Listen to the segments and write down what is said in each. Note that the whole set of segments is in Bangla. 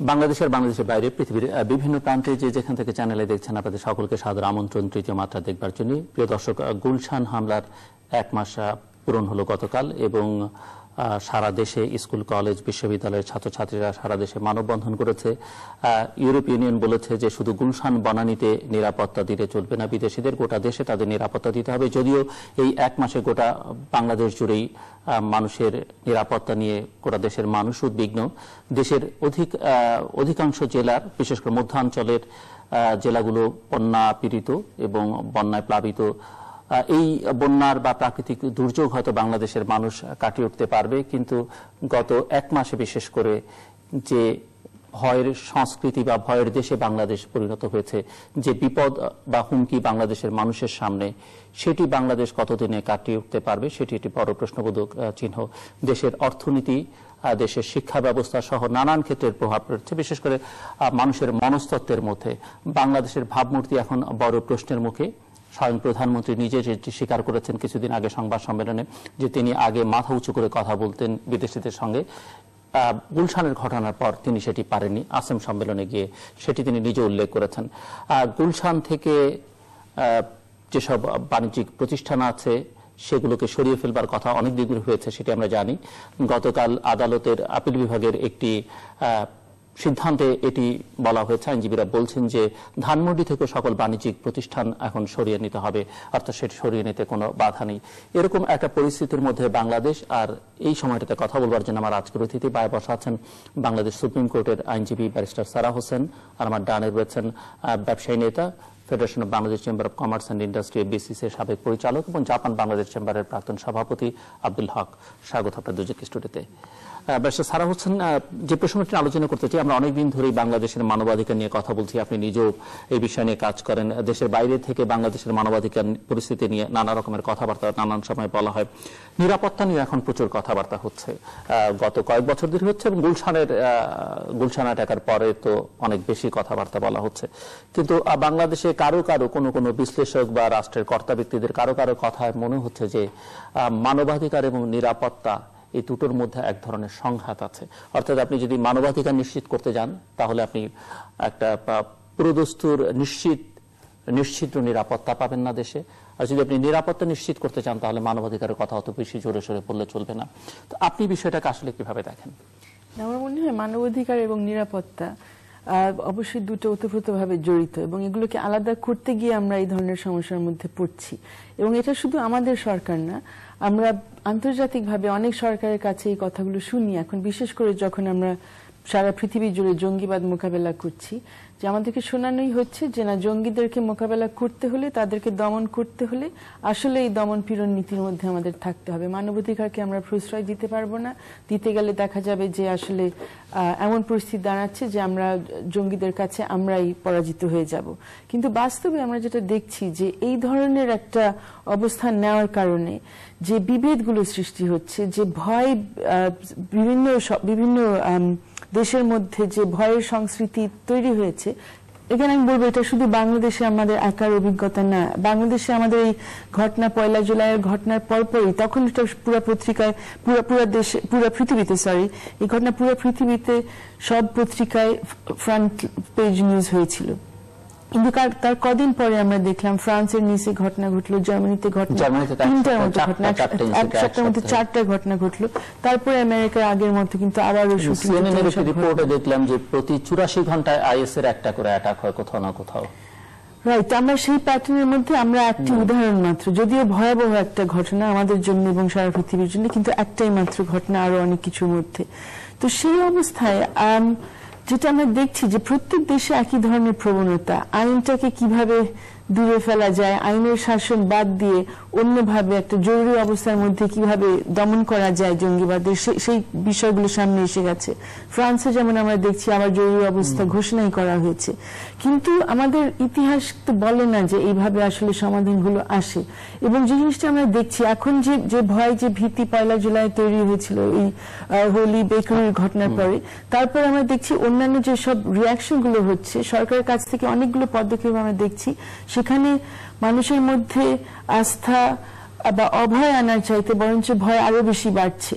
বাংলাদেশের বাইরে পৃথিবীর বিভিন্ন প্রান্তে যেখান থেকে চ্যানেলে দেখছেন আপনাদের সকলকে সাদর আমন্ত্রণ তৃতীয় মাত্রা দেখবার জন্য। প্রিয় দর্শক, গুলশান হামলার 1 মাস পূরণ হলো গতকাল এবং সারা দেশে স্কুল কলেজ বিশ্ববিদ্যালয়ের ছাত্রছাত্রীরা সারা দেশে মানববন্ধন করেছে। ইউরোপীয় ইউনিয়ন বলেছে যে শুধু গুলশান বনানীতে নিরাপত্তা দিতে চলবে না, বিদেশিদের গোটা দেশে তাদের নিরাপত্তা দিতে হবে। যদিও এই 1 মাসে গোটা বাংলাদেশ জুড়েই মানুষের নিরাপত্তা নিয়ে গোটা দেশের মানুষ উদ্বিগ্ন। দেশের অধিকাংশ জেলার, বিশেষ করে মধ্যাঞ্চলের জেলাগুলো বন্যা পীড়িত এবং বন্যায় প্লাবিত। এই বন্যার বা প্রাকৃতিক দুর্যোগ হয়তো বাংলাদেশের মানুষ কাটিয়ে উঠতে পারবে, কিন্তু গত 1 মাসে বিশেষ করে যে ভয়ের সংস্কৃতি বা ভয়ের দেশে বাংলাদেশ পরিণত হয়েছে, যে বিপদ বা হুমকি বাংলাদেশের মানুষের সামনে, সেটি বাংলাদেশ কতদিনে কাটিয়ে উঠতে পারবে সেটি একটি বড় প্রশ্নবোধক চিহ্ন। দেশের অর্থনীতি, দেশের শিক্ষা ব্যবস্থা সহ নানান ক্ষেত্রের প্রভাব পড়ছে। বিশেষ করে মানুষের মনস্তত্ত্বের মধ্যে বাংলাদেশের ভাবমূর্তি এখন বড় প্রশ্নের মুখে। স্বয়ং প্রধানমন্ত্রী নিজে যেটি স্বীকার করেছেন কিছুদিন আগে সংবাদ সম্মেলনে, যে তিনি আগে মাথা উঁচু করে কথা বলতেন বিদেশিদের সঙ্গে। গুলশানের ঘটনার পর তিনি সেটি পারেননি। আসেম সম্মেলনে গিয়ে সেটি তিনি নিজে উল্লেখ করেছেন। গুলশান থেকে যেসব বাণিজ্যিক প্রতিষ্ঠান আছে সেগুলোকে সরিয়ে ফেলবার কথা অনেক দিন হয়েছে, সেটি আমরা জানি। গতকাল আদালতের আপিল বিভাগের একটি সিদ্ধান্তে এটি বলা হয়েছে, আইনজীবীরা বলছেন যে ধানমন্ডি থেকে সকল বাণিজ্যিক প্রতিষ্ঠান এখন সরিয়ে নিতে হবে, অর্থাৎ সেটি সরিয়ে নিতে কোনো বাধা নেই। এরকম একটা পরিস্থিতির মধ্যে বাংলাদেশ, আর এই সময়টাতে কথা বলবার জন্য আমার আজকের অতিথি বায়ে বসা আছেন বাংলাদেশ সুপ্রিম কোর্টের আইনজীবী ব্যারিস্টার সারা হোসেন, আর আমার ডানে রয়েছেন ব্যবসায়ী নেতা, federation of Bangladesh chamber of commerce and industry BCC এর সাবেক পরিচালক এবং জাপান বাংলাদেশ চেম্বারের প্রাক্তন সভাপতি আব্দুল হক। স্বাগত আপনার দুজনকে স্টুডিওতে। ব্যারিস্টার সারা হোসেন, যে প্রসঙ্গটি আলোচনা করতে চাই, আমরা অনেকদিন ধরেই বাংলাদেশের মানবাধিকার নিয়ে কথা বলছি, আপনি নিজেও এই বিষয় নিয়ে কাজ করেন। দেশের বাইরে থেকে বাংলাদেশের মানবাধিকার পরিস্থিতি নিয়ে নানা রকমের কথাবার্তা নানান সময় বলা হয়। নিরাপত্তা নিয়ে এখন প্রচুর কথাবার্তা হচ্ছে, গত কয়েক বছর ধরে হচ্ছে, এবং গুলশান অ্যাটাকের পরে তো অনেক বেশি কথাবার্তা বলা হচ্ছে। কিন্তু বাংলাদেশে কারো কোনো বিশ্লেষক বা রাষ্ট্রের কর্তা ব্যক্তিদের কারো কথায় মনে হচ্ছে যে মানবাধিকার এবং নিরাপত্তা এই দুটোর মধ্যে এক ধরনের সংঘাত আছে। অর্থাৎ আপনি যদি মানবাধিকার নিশ্চিত করতে যান তাহলে আপনি একটা পুরোদস্তুর নিশ্চিত নিরাপত্তা পাবেন না দেশে, আর যদি আপনি নিরাপত্তা নিশ্চিত করতে চান তাহলে মানবাধিকারের কথা অত বেশি জোরে সোরে বললে চলবে না। তো আপনি বিষয়টাকে আসলে কিভাবে দেখেন? আমার মনে হয় মানবাধিকার এবং নিরাপত্তা অবশ্যই দুটো ওতপ্রোতভাবে জড়িত, এবং এগুলোকে আলাদা করতে গিয়ে আমরা এই ধরনের সমস্যার মধ্যে পড়ছি। এবং এটা শুধু আমাদের সরকার না, আমরা আন্তর্জাতিকভাবে অনেক সরকারের কাছে এই কথাগুলো শুনি এখন, বিশেষ করে যখন আমরা সারা পৃথিবী জুড়ে জঙ্গিবাদ মোকাবেলা করছি, যে আমাদেরকে শোনানোই হচ্ছে যে না, জঙ্গিদেরকে মোকাবেলা করতে হলে, তাদেরকে দমন করতে হলে আসলে এই দমন পীড়ন নীতির মধ্যে আমাদের থাকতে হবে। মানবাধিকারকে আমরা প্রশ্রয় দিতে পারবো না, দিতে গেলে দেখা যাবে যে আসলে এমন পরিস্থিতি দাঁড়াচ্ছে যে আমরা জঙ্গিদের কাছে আমরাই পরাজিত হয়ে যাব। কিন্তু বাস্তবে আমরা যেটা দেখছি যে এই ধরনের একটা অবস্থান নেওয়ার কারণে যে বিভেদগুলো সৃষ্টি হচ্ছে, যে ভয় বিভিন্ন দেশের মধ্যে যে ভয়ের সংস্কৃতি তৈরি হয়েছে, এখানে আমি বলবো এটা শুধু বাংলাদেশে আমাদের একার অভিজ্ঞতা না। বাংলাদেশে আমাদের এই ঘটনা 1 জুলাইয়ের ঘটনার পরপরই, তখন এটা পুরো পত্রিকায়, পুরো পৃথিবীতে এই ঘটনা পুরো পৃথিবীতে সব পত্রিকায় ফ্রন্ট পেজ নিউজ হয়েছিল। কিন্তু তার কদিন পরে আমরা দেখলাম ফ্রান্সের নিসে ঘটনা ঘটলো, জার্মানিতে ঘটনা, 3টার মতো ঘটনা, এক সপ্তাহের মধ্যে 4টা ঘটনা ঘটলো। তারপরে আমেরিকার আগের মতো কিন্তু আবারও রিপোর্টে দেখলাম যে প্রতি 84 ঘন্টায় আইএস এর একটা করে অ্যাটাক হয় কোথাও না কোথাও। রাইট, আমরা সেই প্যাটার্নের মধ্যে আমরা একটি উদাহরণ মাত্র, যদিও ভয়াবহ একটা ঘটনা আমাদের জন্য এবং সারা পৃথিবীর জন্য, কিন্তু একটাই মাত্র ঘটনা আরো অনেক কিছুর মধ্যে। তো সেই অবস্থায় যেটা আমরা দেখছি যে প্রত্যেক দেশে একই ধরনের প্রবণতা, আইনটাকে কিভাবে দূরে ফেলা যায়, আইনের শাসন বাদ দিয়ে অন্যভাবে একটা জরুরি অবস্থার মধ্যে কিভাবে দমন করা যায় জঙ্গিবাদের, সেই বিষয়গুলো সামনে এসে গেছে। ফ্রান্সে যেমন আমরা দেখছি আবার জরুরি অবস্থা ঘোষণাই করা হয়েছে, কিন্তু আমাদের ইতিহাস তো বলে না যে এইভাবে আসলে সমাধানগুলো আসে। এবং যে জিনিসটা আমরা দেখছি এখন, যে ভয়, যে ভীতি 1 জুলাই তৈরি হয়েছিল এই হোলি বেকারির ঘটনার পরে, তারপর আমরা দেখছি অন্যান্য যে সব রিয়াকশন গুলো হচ্ছে সরকারের কাছ থেকে, অনেকগুলো পদক্ষেপ আমরা দেখছি, সেখানে মানুষের মধ্যে আস্থা বা অভয় আনার চাইতে বরঞ্চ ভয় আরো বেশি বাড়ছে।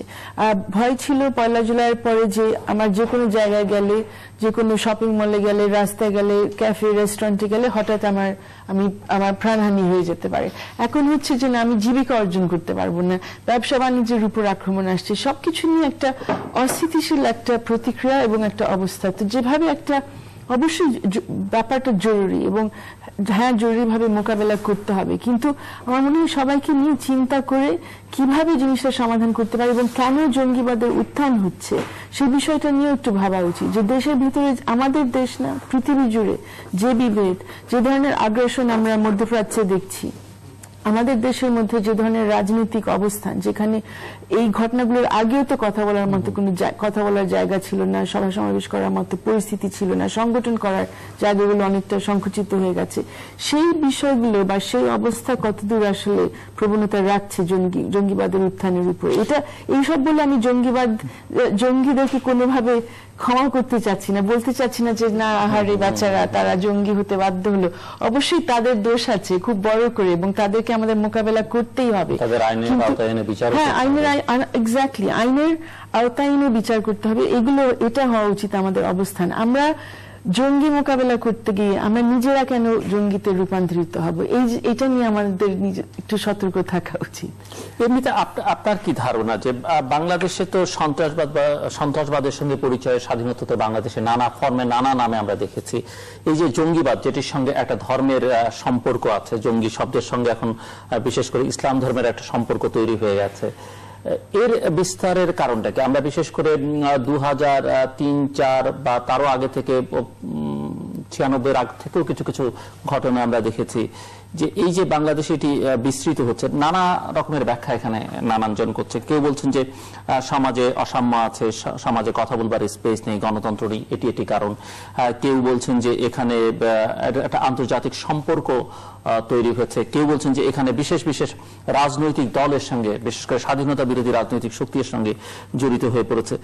ভয় ছিল 1 জুলাইয়ের পরে যে আমার যে কোনো জায়গায় গেলে, যে কোনো শপিং মলে গেলে, রাস্তায় গেলে, ক্যাফে রেস্টুরেন্টে গেলে হঠাৎ আমার প্রাণহানি হয়ে যেতে পারে। এখন হচ্ছে যে না, আমি জীবিকা অর্জন করতে পারবো না, ব্যবসা বাণিজ্যের উপর আক্রমণ আসছে, সবকিছু নিয়ে একটা অস্থিতিশীল একটা প্রতিক্রিয়া এবং একটা অবস্থা। তো যেভাবে একটা অবশ্যই ব্যাপারটা জরুরি এবং হ্যাঁ জরুরিভাবে মোকাবেলা করতে হবে, কিন্তু আমার মনে হয় সবাইকে নিয়ে চিন্তা করে কিভাবে জিনিসটা সমাধান করতে পারে এবং কেন জঙ্গিবাদের উত্থান হচ্ছে সেই বিষয়টা নিয়ে একটু ভাবা উচিত। যে দেশের ভিতরে, আমাদের দেশ না পৃথিবী জুড়ে যে বিভেদ, যে ধরনের আগ্রাসন আমরা মধ্যপ্রাচ্যে দেখছি, আমাদের দেশের মধ্যে যে ধরনের রাজনৈতিক অবস্থান, যেখানে এই ঘটনাগুলোর আগেও তো কথা বলার মতো কোনো কথা বলার জায়গা ছিল না, সভা সমাবেশ করার মতো পরিস্থিতি ছিল না, সংগঠন করার জায়গাগুলো অনেকটা সংকুচিত হয়ে গেছে, সেই বিষয়গুলো বা সেই অবস্থা কতদূর আসলে প্রবণতা রাখছে জঙ্গিবাদের উত্থানের উপর। এইসব বলে আমি জঙ্গিদেরকে কোনোভাবে ক্ষমা করতে চাচ্ছি না, বলতে চাচ্ছি না যে না আহারে বাচ্চারা তারা জঙ্গি হতে বাধ্য হলো। অবশ্যই তাদের দোষ আছে খুব বড় করে এবং তাদেরকে আমাদের মোকাবেলা করতেই হবে। হ্যাঁ, আইনের আওতায় এনে বিচার করতে হবে। এটা হওয়া উচিত আমাদের অবস্থান। আমরা জঙ্গি মোকাবেলা করতে গিয়ে আমরা নিজেরা কেন জঙ্গিতে রূপান্তরিত হব, এটা নিয়ে আমাদের একটু সতর্ক থাকা উচিত। এমনিতে আপনার কি ধারণা যে বাংলাদেশে তো সন্ত্রাসবাদের সঙ্গে পরিচয়, স্বাধীনতা তো বাংলাদেশে নানা ফর্মে নানা নামে আমরা দেখেছি। এই যে জঙ্গিবাদ, যেটির সঙ্গে একটা ধর্মের সম্পর্ক আছে, জঙ্গি শব্দের সঙ্গে এখন বিশেষ করে ইসলাম ধর্মের একটা সম্পর্ক তৈরি হয়ে গেছে, এর বিস্তারের কারণটা কি? আমরা বিশেষ করে 2003-04 বা তারও আগে থেকে 96-এর আগ থেকেও কিছু কিছু ঘটনা আমরা দেখেছি যে এই যে বাংলাদেশে এটি বিস্তৃত হচ্ছে, নানা রকমের ব্যাখ্যা এখানে নানানজন করছে। কেউ বলছেন যে সমাজে অসাম্য আছে, সমাজে কথা বলবার স্পেস নেই, গণতন্ত্র নেই, এটি কারণ। কেউ বলছেন যে এখানে একটা আন্তর্জাতিক সম্পর্ক তৈরি হয়েছে। কেউ বলছেন যে এখানে বিশেষ বিশেষ রাজনৈতিক দলের সঙ্গে, বিশেষ করে স্বাধীনতা বিরোধী রাজনৈতিক শক্তির সঙ্গে জড়িত হয়ে পড়েছে।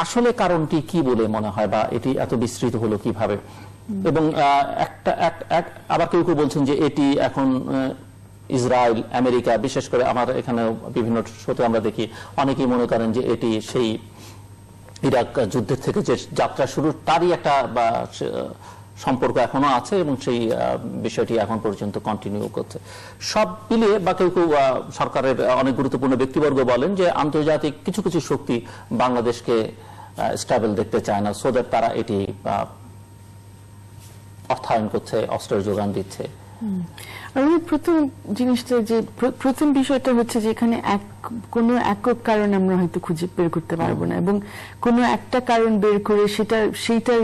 আসলে কারণটি কি বলে মনে হয়, বা এটি এত বিস্তৃত হলো কিভাবে? এবং আবার কেউ কেউ বলছেন যে এটি এখন ইসরায়েল, আমেরিকা, বিশেষ করে আমার এখানে বিভিন্ন শোতে আমরা দেখি অনেকেই মনে করেন যে এটি সেই ইরাক যুদ্ধের থেকে যে যাত্রা শুরু তারই একটা সম্পর্ক এখনো আছে এবং সেই বিষয়টি এখন পর্যন্ত কন্টিনিউ করছে। সব মিলিয়ে বা কেউ কেউ সরকারের অনেক গুরুত্বপূর্ণ ব্যক্তিবর্গ বলেন যে আন্তর্জাতিক কিছু কিছু শক্তি বাংলাদেশকে স্টেবল দেখতে চায় না, সো দ্যাট তারা এটি অর্থায়ন করছে, অস্ত্রের যোগান দিচ্ছে। প্রথম জিনিসটা যে প্রথম বিষয়টা হচ্ছে যে এখানে কোনো একক কারণ আমরা হয়তো খুঁজে বের করতে পারবো না, এবং কোনো একটা কারণ বের করে সেইটা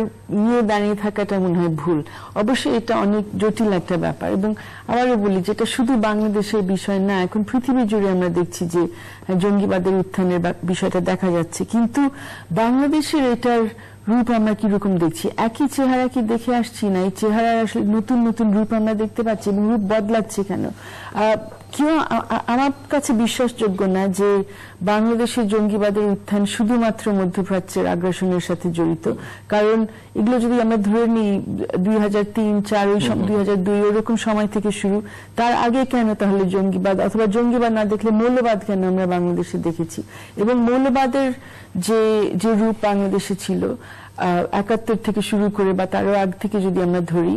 নিয়ে দাঁড়িয়ে থাকাটা মনে হয় ভুল। অবশ্যই এটা অনেক জটিল একটা ব্যাপার, এবং আবারও বলি যেটা শুধু বাংলাদেশের বিষয় না, এখন পৃথিবী জুড়ে আমরা দেখছি যে জঙ্গিবাদের উত্থানের বিষয়টা দেখা যাচ্ছে, কিন্তু বাংলাদেশের এটার রূপ আমরা কিরকম দেখছি? একই চেহারা কি দেখে আসছি না? এই চেহারার আসলে নতুন নতুন রূপ আমরা দেখতে পাচ্ছি, এবং রূপ বদলাচ্ছে কেন? কেউ আমার কাছে বিশ্বাসযোগ্য না যে বাংলাদেশের জঙ্গিবাদের উত্থান শুধুমাত্র মধ্যপ্রাচ্যের আগ্রাসনের সাথে জড়িত। কারণ এগুলো যদি আমরা ধরে নিই 2003-04 2002 ওরকম সময় থেকে শুরু, তার আগে কেন তাহলে জঙ্গিবাদ, অথবা জঙ্গিবাদ না দেখলে মৌলবাদ কেন আমরা বাংলাদেশে দেখেছি? এবং মৌলবাদের যে রূপ বাংলাদেশে ছিল 71 থেকে শুরু করে বা তারও আগ থেকে যদি আমরা ধরি,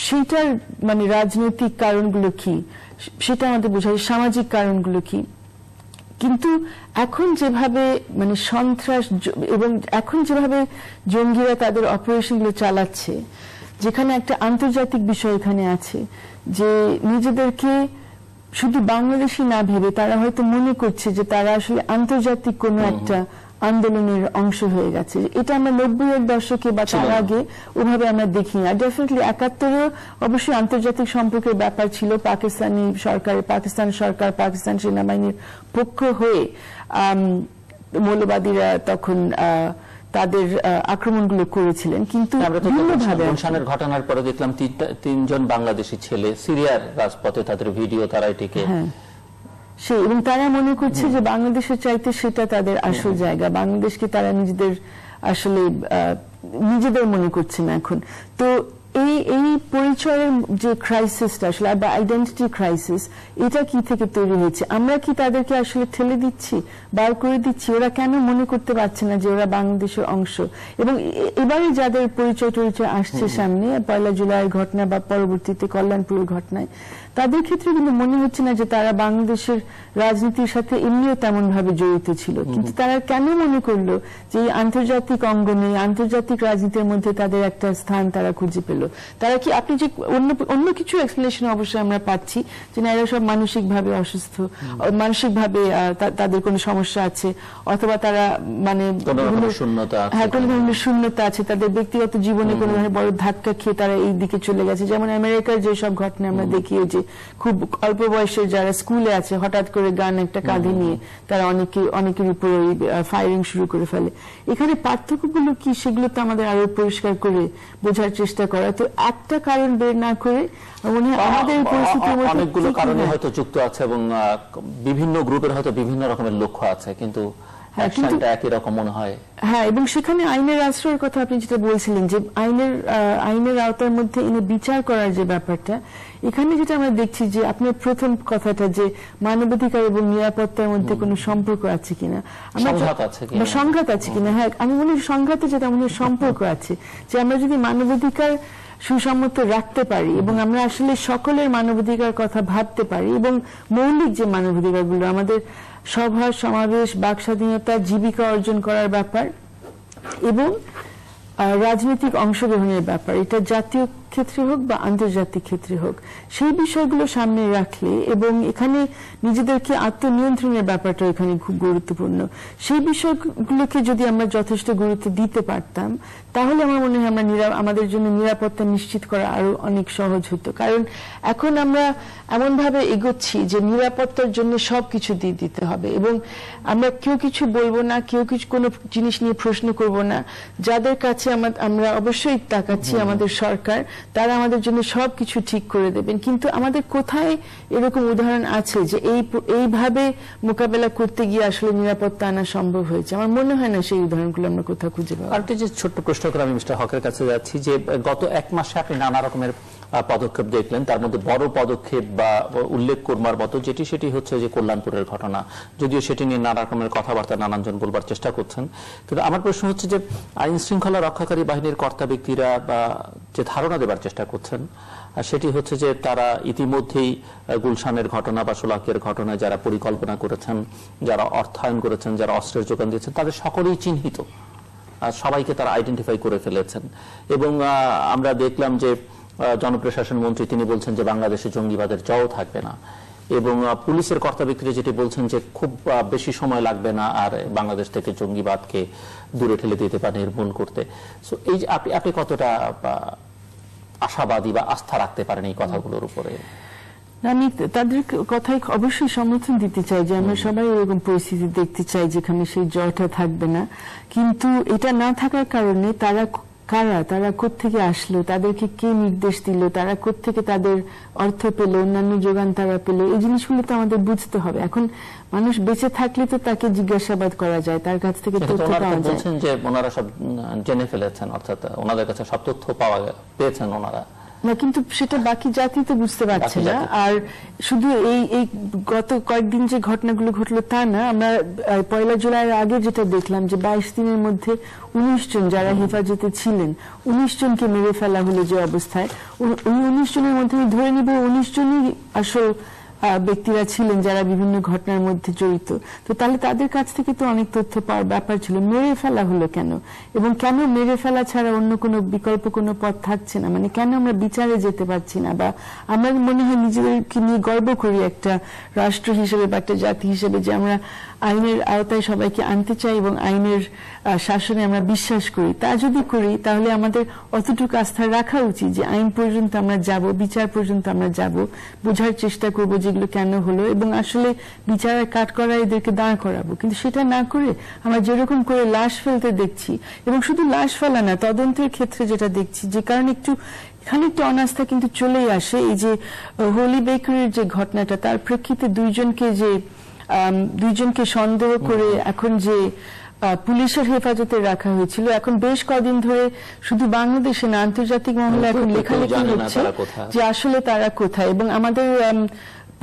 সেটার মানে রাজনৈতিক কারণগুলো কি সেটা আমাদের বোঝায়, সামাজিক কারণগুলো কি। কিন্তু এখন যেভাবে মানে সন্ত্রাস এবং এখন যেভাবে জঙ্গিরা তাদের অপারেশনগুলো চালাচ্ছে, যেখানে একটা আন্তর্জাতিক বিষয় এখানে আছে, যে নিজেদেরকে শুধু বাংলাদেশি না ভেবে তারা হয়তো মনে করছে যে তারা আসলে আন্তর্জাতিক কোনো একটা আন্দোলনের অংশ হয়ে গেছে। এটা আমরা 90-এর দশকে বা তার আগে ওভাবে আমরা দেখি না। ডেফিনেটলি 71-এও অবশ্যই আন্তর্জাতিক সম্পর্কের ব্যাপার ছিল, পাকিস্তান সরকার পাকিস্তান সেনাবাহিনীর পক্ষ হয়ে মৌলবাদীরা তখন তাদের আক্রমণগুলো করেছিলেন, কিন্তু গুলশানের ঘটনার পরে দেখলাম 3জন বাংলাদেশি ছেলে সিরিয়ার রাজপথে, তাদের ভিডিও তারা এটিকে এবং তারা মনে করছে যে বাংলাদেশের চাইতে সেটা তাদের আসল জায়গা, বাংলাদেশকে তারা নিজেদের মনে করছে না এখন। তো এই পরিচয়ের যে ক্রাইসিসটা আসলে বা আইডেন্টিটি ক্রাইসিস, এটা কি থেকে তৈরি হয়েছে? আমরা কি তাদেরকে আসলে ঠেলে দিচ্ছি, বার করে দিচ্ছি? ওরা কেন মনে করতে পারছে না যে ওরা বাংলাদেশের অংশ? এবং এবারে যাদের পরিচয় আসছে সামনে, 1 জুলাইয়ের ঘটনা বা পরবর্তীতে কল্যাণপুরের ঘটনায়, তাদের ক্ষেত্রে কিন্তু মনে হচ্ছে না যে তারা বাংলাদেশের রাজনীতির সাথে এমনিও তেমন ভাবে জড়িত ছিল। কিন্তু তারা কেন মনে করলো যে এই আন্তর্জাতিক অঙ্গনে, আন্তর্জাতিক রাজনীতির মধ্যে তাদের একটা স্থান তারা খুঁজে পেল? তারা কি, আপনি যে অন্য কিছু এক্সপ্লেনেশন অবশ্যই আমরা পাচ্ছি যে না, এরা সব মানসিকভাবে অসুস্থ, মানসিকভাবে তাদের কোনো সমস্যা আছে, অথবা তারা মানে কোনো ধরনের শূন্যতা আছে, তাদের ব্যক্তিগত জীবনে কোনো ধরনের বড় ধাক্কা খেয়ে তারা এই দিকে চলে গেছে। যেমন আমেরিকার যেসব ঘটনা আমরা দেখি, যে খুব অল্প বয়সে যারা স্কুলে আছে হঠাৎ করে গান একটা কাঁধে নিয়ে তারা অনেকের উপরে ফায়ারিং শুরু করে ফেলে। এখানে পার্থক্যগুলো কি, সেগুলো তো আমাদের আরো পরিষ্কার করে বোঝার চেষ্টা করা। তো একটা কারণ বের না করে আমাদের পরিস্থিতির মধ্যে অনেকগুলো কারণে হয়তো যুক্ত আছে এবং বিভিন্ন গ্রুপের হয়তো বিভিন্ন রকমের লক্ষ্য আছে, কিন্তু অ্যাকশনটা একই রকম মনে হয়। হ্যাঁ, এবং সেখানে আইনের আশ্রয়ের কথা আপনি যেটা বলছিলেন, যে আইনের আওতার মধ্যে এনে বিচার করার যে ব্যাপারটা, এখানে যেটা আমরা দেখছি যে আপনার প্রথম কথাটা যে মানবাধিকার এবং নিরাপত্তার মধ্যে কোনো সম্পর্ক আছে কিনা, সংঘাত আছে কিনা। হ্যাঁ, আমি মনে হয় সংঘাতে যেটা মনে হয় সম্পর্ক আছে, যে আমরা যদি মানবাধিকার সুসম্মত রাখতে পারি এবং আমরা আসলে সকলের মানবাধিকার কথা ভাবতে পারি, এবং মৌলিক যে মানবাধিকারগুলো আমাদের সভা সমাবেশ, বাক স্বাধীনতা, জীবিকা অর্জন করার ব্যাপার এবং রাজনৈতিক অংশগ্রহণের ব্যাপার, এটা জাতীয় ক্ষেত্রে হোক বা আন্তর্জাতিক ক্ষেত্রে হোক, সেই বিষয়গুলো সামনে রাখলে এবং এখানে নিজেদেরকে আত্মনিয়ন্ত্রণের ব্যাপারটা এখানে খুব গুরুত্বপূর্ণ, সেই বিষয়গুলোকে যদি আমরা যথেষ্ট গুরুত্ব দিতে পারতাম, তাহলে আমার মনে হয় আমাদের জন্য নিরাপত্তা নিশ্চিত করা আরো অনেক সহজ হতো। কারণ এখন আমরা এমন ভাবে এগোচ্ছি যে নিরাপত্তার জন্য সবকিছু দিয়ে দিতে হবে, এবং আমরা কেউ কিছু বলবো না, কেউ কিছু কোনো জিনিস নিয়ে প্রশ্ন করব না। যাদের কাছে আমরা অবশ্যই তাকাচ্ছি, আমাদের সরকার, তারা আমাদের জন্য সবকিছু ঠিক করে দেবেন। কিন্তু আমাদের কোথায় এরকম উদাহরণ আছে যে এইভাবে মোকাবেলা করতে গিয়ে আসলে নিরাপত্তা আনা সম্ভব হয়েছে? আমার মনে হয় না সেই উদাহরণগুলো আমরা কোথাও খুঁজে পাবো। আরেকটি যে ছোট্ট প্রশ্ন করে আমি মিস্টার হকের কাছে যাচ্ছি, যে গত 1 মাসে আপনি নানা রকমের পদক্ষেপ দেখলেন, তার মধ্যে বড় পদক্ষেপ বা উল্লেখ করবার মতো সেটি হচ্ছে যে কল্যাণপুরের ঘটনা। যদিও সেটি নিয়ে নানা রকমের কথাবার্তা নানানজন বলবার চেষ্টা করছেন, কিন্তু আমার প্রশ্ন হচ্ছে যে আইন শৃঙ্খলা রক্ষাকারী বাহিনীর কর্তা ব্যক্তিরা বা যে ধারণা দেবার চেষ্টা করছেন, সেটি হচ্ছে যে তারা ইতিমধ্যেই গুলশানের ঘটনা বা শোলাকিয়ার ঘটনায় যারা পরিকল্পনা করেছেন, যারা অর্থায়ন করেছেন, যারা অস্ত্রের যোগান দিয়েছেন, তাদের সকলেই চিহ্নিত, সবাইকে তারা আইডেন্টিফাই করে ফেলেছেন। এবং আমরা দেখলাম যে জনপ্রশাসন মন্ত্রী তিনি বলছেন যে বাংলাদেশে জঙ্গিবাদের জও থাকবে না, এবং পুলিশের কর্তা ব্যক্তিরা যেটি বলছেন যে খুব বেশি সময় লাগবে না আর বাংলাদেশ থেকে জঙ্গিবাদকে দূরে ঠেলে দিতে বা নির্মূল করতে। সো এই যে আপনি কতটা আশাবাদী বা আস্থা রাখতে পারেন এই কথাগুলোর উপরে? আমি তাদের কথাই অবশ্যই সমর্থন দিতে চাই যে আমরা সবাই এরকম পরিস্থিতি দেখতে চাই যেখানে সেই জয়টা থাকবে না, কিন্তু এটা না থাকার কারণে তারা কোত্থেকে আসলো, তাদেরকে কে নির্দেশ দিল, তারা কোত্থেকে তাদের অর্থ পেল, অন্যান্য যোগান তারা পেল, এই জিনিসগুলো তো আমাদের বুঝতে হবে। এখন মানুষ বেঁচে থাকলে তো তাকে জিজ্ঞাসাবাদ করা যায়, তার কাছ থেকে তথ্য পাওয়া যায়। বলছেন যে ওনারা সব জেনে ফেলেছেন, অর্থাৎ ওনাদের কাছে সব তথ্য পেয়েছেন ওনারা না, কিন্তু সেটা বাকি জাতি তো বুঝতে পারছে না। আর শুধু এই গত কয়েকদিন যে ঘটনাগুলো ঘটলো তা না, আমরা 1 জুলাইয়ের আগে যেটা দেখলাম যে 22 দিনের মধ্যে 19 জন যারা হেফাজতে ছিলেন, 19 জনকে মেরে ফেলা হলো যে অবস্থায়। 19 জনের মধ্যে আমি ধরে নিব 19 জনই আসল ব্যক্তিরা ছিলেন যারা বিভিন্ন ঘটনার মধ্যে জড়িত। তো তাহলে তাদের কাছ থেকে তো অনেক তথ্য পাওয়ার ব্যাপার ছিল। মেরে ফেলা হলো কেন, এবং কেন মেরে ফেলা ছাড়া অন্য কোনো বিকল্প কোনো পথ থাকছে না? মানে কেন আমরা বিচারে যেতে পারছি না? বা আমরা মনে হয় নিজেদেরকে নিয়ে গর্ব করি একটা রাষ্ট্র হিসেবে বা একটা জাতি হিসেবে যে আমরা আইনের আওতায় সবাইকে আনতে চাই এবং আইনের শাসনে আমরা বিশ্বাস করি। তা যদি করি তাহলে আমাদের অতটুকু আস্থা রাখা উচিত যে আইন পর্যন্ত আমরা যাব, বিচার পর্যন্ত আমরা যাব, বোঝার চেষ্টা করব যেগুলো কেন হলো এবং আসলে বিচারের কাঠগড়ায় এদেরকে দাঁড় করাবো। কিন্তু সেটা না করে আমরা যেরকম করে লাশ ফেলতে দেখছি, এবং শুধু লাশ ফেলা না, তদন্তের ক্ষেত্রে যেটা দেখছি, যে কারণে এখানে একটু অনাস্থা কিন্তু চলেই আসে। এই যে হোলি বেকারির যে ঘটনাটা, তার প্রেক্ষিতে দুইজনকে সন্দেহ করে এখন যে পুলিশের হেফাজতে রাখা হয়েছিল। এখন বেশ কদিন ধরে শুধু বাংলাদেশে না, আন্তর্জাতিক মহলে এখন লেখালেখি হচ্ছে যে আসলে তারা কোথায়, এবং আমাদের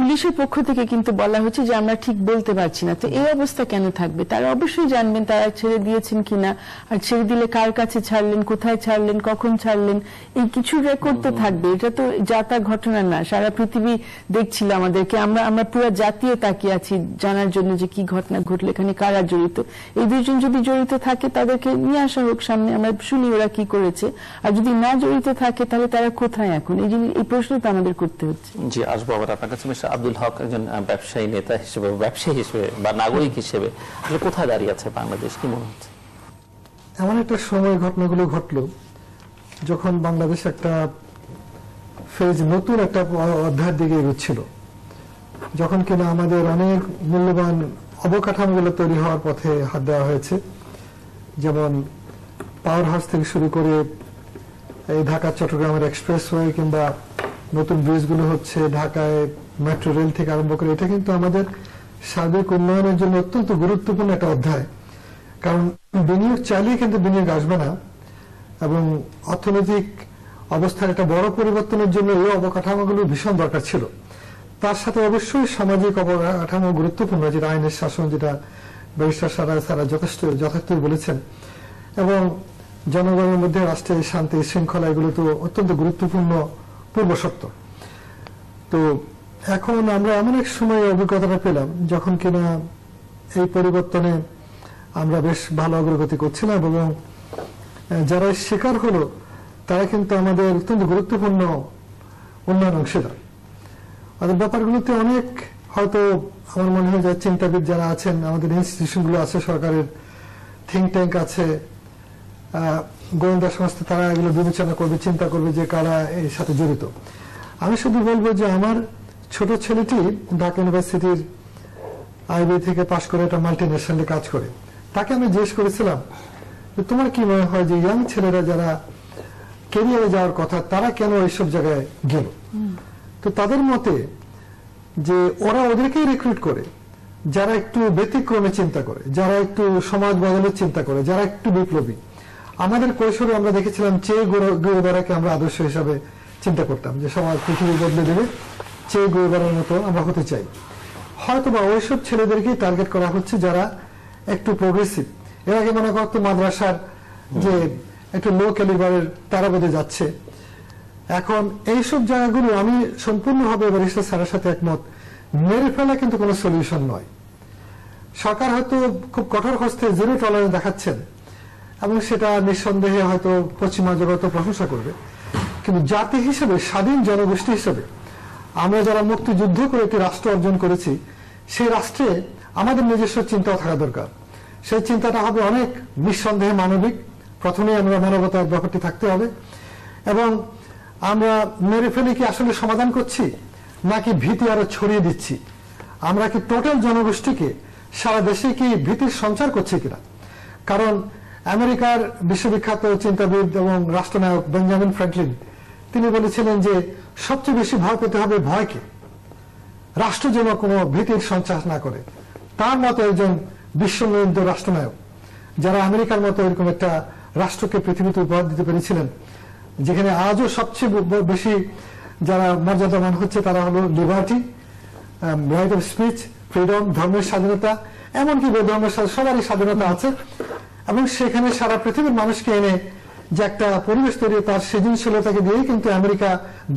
পুলিশের পক্ষ থেকে কিন্তু বলা হচ্ছে যে আমরা ঠিক বলতে পারছি না। তো এই অবস্থা কেন থাকবে? তারা অবশ্যই জানবেন তারা ছেড়ে দিয়েছেন কিনা, আর ছেড়ে দিলে কার কাছে ছাড়লেন, কোথায় ছাড়লেন, কখন ছাড়লেন, এই কিছু রেকর্ড তো থাকবে। এটা তো যাতা ঘটনা না, সারা পৃথিবী দেখছিল আমাদেরকে, আমরা পুরো জাতীয় তাকিয়ে আছি জানার জন্য যে কি ঘটনা ঘটলো, এখানে কারা জড়িত। এই দুজন যদি জড়িত থাকে তাদেরকে নিয়ে আসা হোক সামনে, আমরা শুনি ওরা কি করেছে। আর যদি না জড়িত থাকে তাহলে তারা কোথায় এখন, এই প্রশ্ন তো আমাদের করতে হচ্ছে। জি, আসবো আবার আপনার কাছে। মিস্টার আব্দুল হক একজন ব্যবসায়ী নেতা হিসেবে, ব্যবসায়ী হিসেবে বা নাগরিক হিসেবে কোথায় দাঁড়িয়ে আছে বাংলাদেশ, কি মনে হচ্ছে? এমন একটা সময় ঘটনাগুলো ঘটলো যখন বাংলাদেশ একটা ফেজ, নতুন একটা অধ্যায়ের দিকে এগোচ্ছিল, যখন কিনা আমাদের অনেক মূল্যবান অবকাঠামোগুলো তৈরি হওয়ার পথে হাত দেওয়া হয়েছে। যেমন পাওয়ার হাউস থেকে শুরু করে এই ঢাকা চট্টগ্রামের এক্সপ্রেসওয়ে কিংবা নতুন ব্রিজগুলো হচ্ছে, ঢাকায় মেট্রো রেল থেকে আরম্ভ করে, এটা কিন্তু আমাদের সার্বিক উন্নয়নের জন্য অত্যন্ত গুরুত্বপূর্ণ একটা অধ্যায়। কারণ বিনিয়োগ চাইলেই কিন্তু বিনিয়োগ আসবে না, এবং অর্থনৈতিক অবস্থার একটা বড় পরিবর্তনের জন্য এই অবকাঠামোগুলো ভীষণ দরকার ছিল। তার সাথে অবশ্যই সামাজিক অবকাঠামো গুরুত্বপূর্ণ, যেটা আইনের শাসন, যেটা ব্যারিস্টার সারা যথার্থ বলেছেন, এবং জনগণের মধ্যে রাষ্ট্রের শান্তি শৃঙ্খলা, এগুলো তো অত্যন্ত গুরুত্বপূর্ণ পূর্বশর্ত। তো এখন আমরা এমন এক সময় অভিজ্ঞতাটা পেলাম যখন কিনা এই পরিবর্তনে আমরা বেশ ভালো অগ্রগতি করছিলাম, এবং যারা শিকার হলো তারা কিন্তু আমাদের অত্যন্ত গুরুত্বপূর্ণ উন্নয়ন অংশীদার। আমাদের ব্যাপারগুলোতে অনেক হয়তো আমার মনে হয় যে চিন্তাবিদ যারা আছেন, আমাদের ইনস্টিটিউশনগুলো আছে, সরকারের থিঙ্ক ট্যাঙ্ক আছে, গোয়েন্দা সংস্থা, তারা এগুলো বিবেচনা করবে, চিন্তা করবে যে কারা এর সাথে জড়িত। আমি শুধু বলবো যে আমার ছোট ছেলেটি ঢাকা ইউনিভার্সিটির আইবি থেকে পাশ করে একটা মাল্টি ন্যাশনালে কাজ করে। তাকে আমি জিজ্ঞেস করেছিলাম যে তোমার কি মনে হয় যে ইয়াং ছেলেরা যারা কেরিয়ারে যাওয়ার কথা, তারা কেন এইসব জায়গায় গেল? তো তাদের মতে যে ওরা ওদেরকেই রিক্রুট করে যারা একটু ব্যতিক্রমে চিন্তা করে, যারা একটু সমাজ বদলের চিন্তা করে, যারা একটু বিপ্লবী। আমাদের কৈশোরে আমরা দেখেছিলাম চে গুয়েভারাকে আমরা আদর্শ হিসাবে চিন্তা করতাম, যে সমাজ পৃথিবী বদলে দেবে, চে গুয়েভারার মতো আমরা হতে চাই। হয়তোবা ওইসব ছেলেদেরকেই টার্গেট করা হচ্ছে যারা একটু প্রোগ্রেসিভ। এর আগে মনে করতো মাদ্রাসার যে একটু লো ক্যালিবারের, তারা বোধহয় যাচ্ছে। এখন এইসব জায়গাগুলো আমি সম্পূর্ণভাবে ব্যারিস্টার স্যারের সাথে একমত, মেরে ফেলা কিন্তু কোনো সলিউশন নয়। সরকার হয়তো খুব কঠোর হস্তে জিরো টলারেন্স দেখাচ্ছেন, এবং সেটা নিঃসন্দেহে হয়তো পশ্চিমা জগৎ প্রশংসা করবে, কিন্তু জাতি হিসেবে, স্বাধীন জনগোষ্ঠী হিসেবে আমরা যারা মুক্তিযুদ্ধ করে একটি রাষ্ট্র অর্জন করেছি, সেই রাষ্ট্রে আমাদের নিজস্ব চিন্তাও থাকা দরকার। সেই চিন্তাটা হবে অনেক নিঃসন্দেহে মানবিক। প্রথমে আমরা মানবতার ব্যাপারটি থাকতে হবে, এবং আমরা মেরে ফেলে কি আসলে সমাধান করছি, নাকি ভীতি আরো ছড়িয়ে দিচ্ছি? আমরা কি টোটাল জনগোষ্ঠীকে সারা দেশে কি ভীতির সঞ্চার করছি কিনা? কারণ আমেরিকার বিশ্ববিখ্যাত চিন্তাবিদ এবং রাষ্ট্রনায়ক বেঞ্জামিন ফ্র্যাঙ্কলিন, তিনি বলেছিলেন যে সবচেয়ে বেশি ভয় পেতে হবে ভয়কে, রাষ্ট্র যেন কোনো ভীতির সঞ্চার না করে। তার মতো একজন বিশ্বনন্দিত রাষ্ট্রনায়ক, যারা আমেরিকার মতো এরকম একটা রাষ্ট্রকে পৃথিবীতে উপহার দিতে পেরেছিলেন, যেখানে আজও সবচেয়ে বেশি যারা মর্যাদাবান হচ্ছে তারা হলো liberty, right of speech, freedom, ধর্মের স্বাধীনতা, এমনকি ধর্মের সবারই স্বাধীনতা আছে। এবং সেখানে সারা পৃথিবীর মানুষকে এনে যে একটা পরিবেশ তৈরি, তার সৃজনশীলতাকে দিয়েই কিন্তু আমেরিকা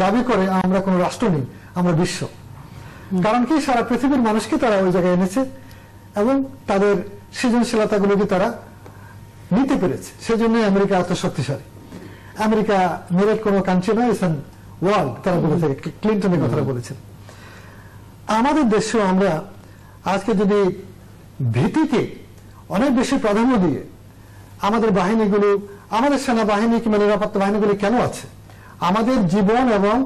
দাবি করে আমরা কোনো রাষ্ট্র নেই, আমরা বিশ্ব। কারণ কি, সারা পৃথিবীর মানুষকে তারা ওই জায়গায় এনেছে এবং তাদের সৃজনশীলতাগুলোকে তারা নিতে পেরেছে। সেজন্য আমেরিকা এত শক্তিশালী। আমেরিকা মেরেট কোনো কান্ট্রি নয়, ইটস ওয়ার্ল্ড, তারা বলে থাকে। ক্লিন্টনের কথাটা বলেছেন। আমাদের দেশেও আমরা আজকে যদি ভীতিকে অনেক বেশি প্রাধান্য দিয়ে আমাদের বাহিনীগুলো, আমাদের সেনাবাহিনী কিংবা নিরাপত্তা বাহিনীগুলি কেন আছে? আমাদের জীবন এবং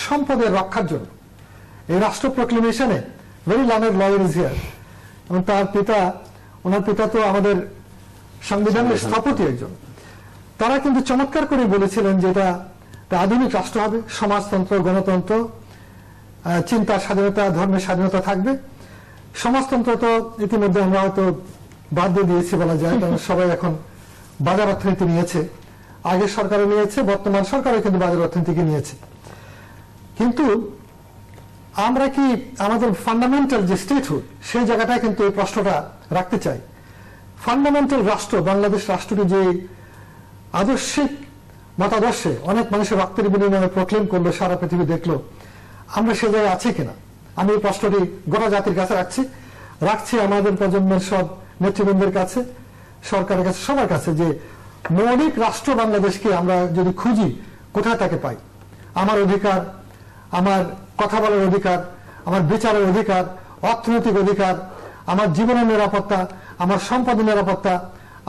সম্পদের রক্ষার জন্য। এই রাষ্ট্র প্রক্লেমেশনে very learned lawyer is here, এবং তার পিতা, ওনার পিতা তো আমাদের সংবিধানের স্থপতি একজন। তারা কিন্তু চমৎকার করে বলেছিলেন যে এটা আধুনিক রাষ্ট্র হবে, সমাজতন্ত্র, গণতন্ত্র, চিন্তার স্বাধীনতা, ধর্মের স্বাধীনতা থাকবে। সমাজতন্ত্র তো ইতিমধ্যে আমরা হয়তো বাদ দিয়ে দিয়েছি বলা যায়, কারণ সবাই এখন বাজার অর্থনীতি নিয়েছে। আগের সরকারও নিয়েছে, বর্তমান সরকারও কিন্তু বাজার অর্থনীতিকে নিয়েছে। কিন্তু আমরা কি আমাদের ফান্ডামেন্টাল যে স্টেটহুড সেই জায়গাটায় কিন্তু এই প্রশ্নটা রাখতে চাই। ফান্ডামেন্টাল রাষ্ট্র বাংলাদেশ রাষ্ট্রটি যে আদর্শিক মতাদর্শে অনেক মানুষের রক্তের বিনিময়ে প্রক্লেম করলো, সারা পৃথিবী দেখলো, আমরা সে জায়গায় আছি কিনা, আমি এই প্রশ্নটি গোটা জাতির কাছে রাখছি আমাদের প্রজন্মের সব নেতৃবৃন্দের কাছে, সরকারের কাছে, সবার কাছে, যে মৌলিক রাষ্ট্র বাংলাদেশকে আমরা যদি খুঁজি কোথায় তাকে পাই। আমার অধিকার, আমার কথা বলার অধিকার, আমার বিচারের অধিকার, অর্থনৈতিক অধিকার, আমার জীবনের নিরাপত্তা, আমার সম্পদের নিরাপত্তা,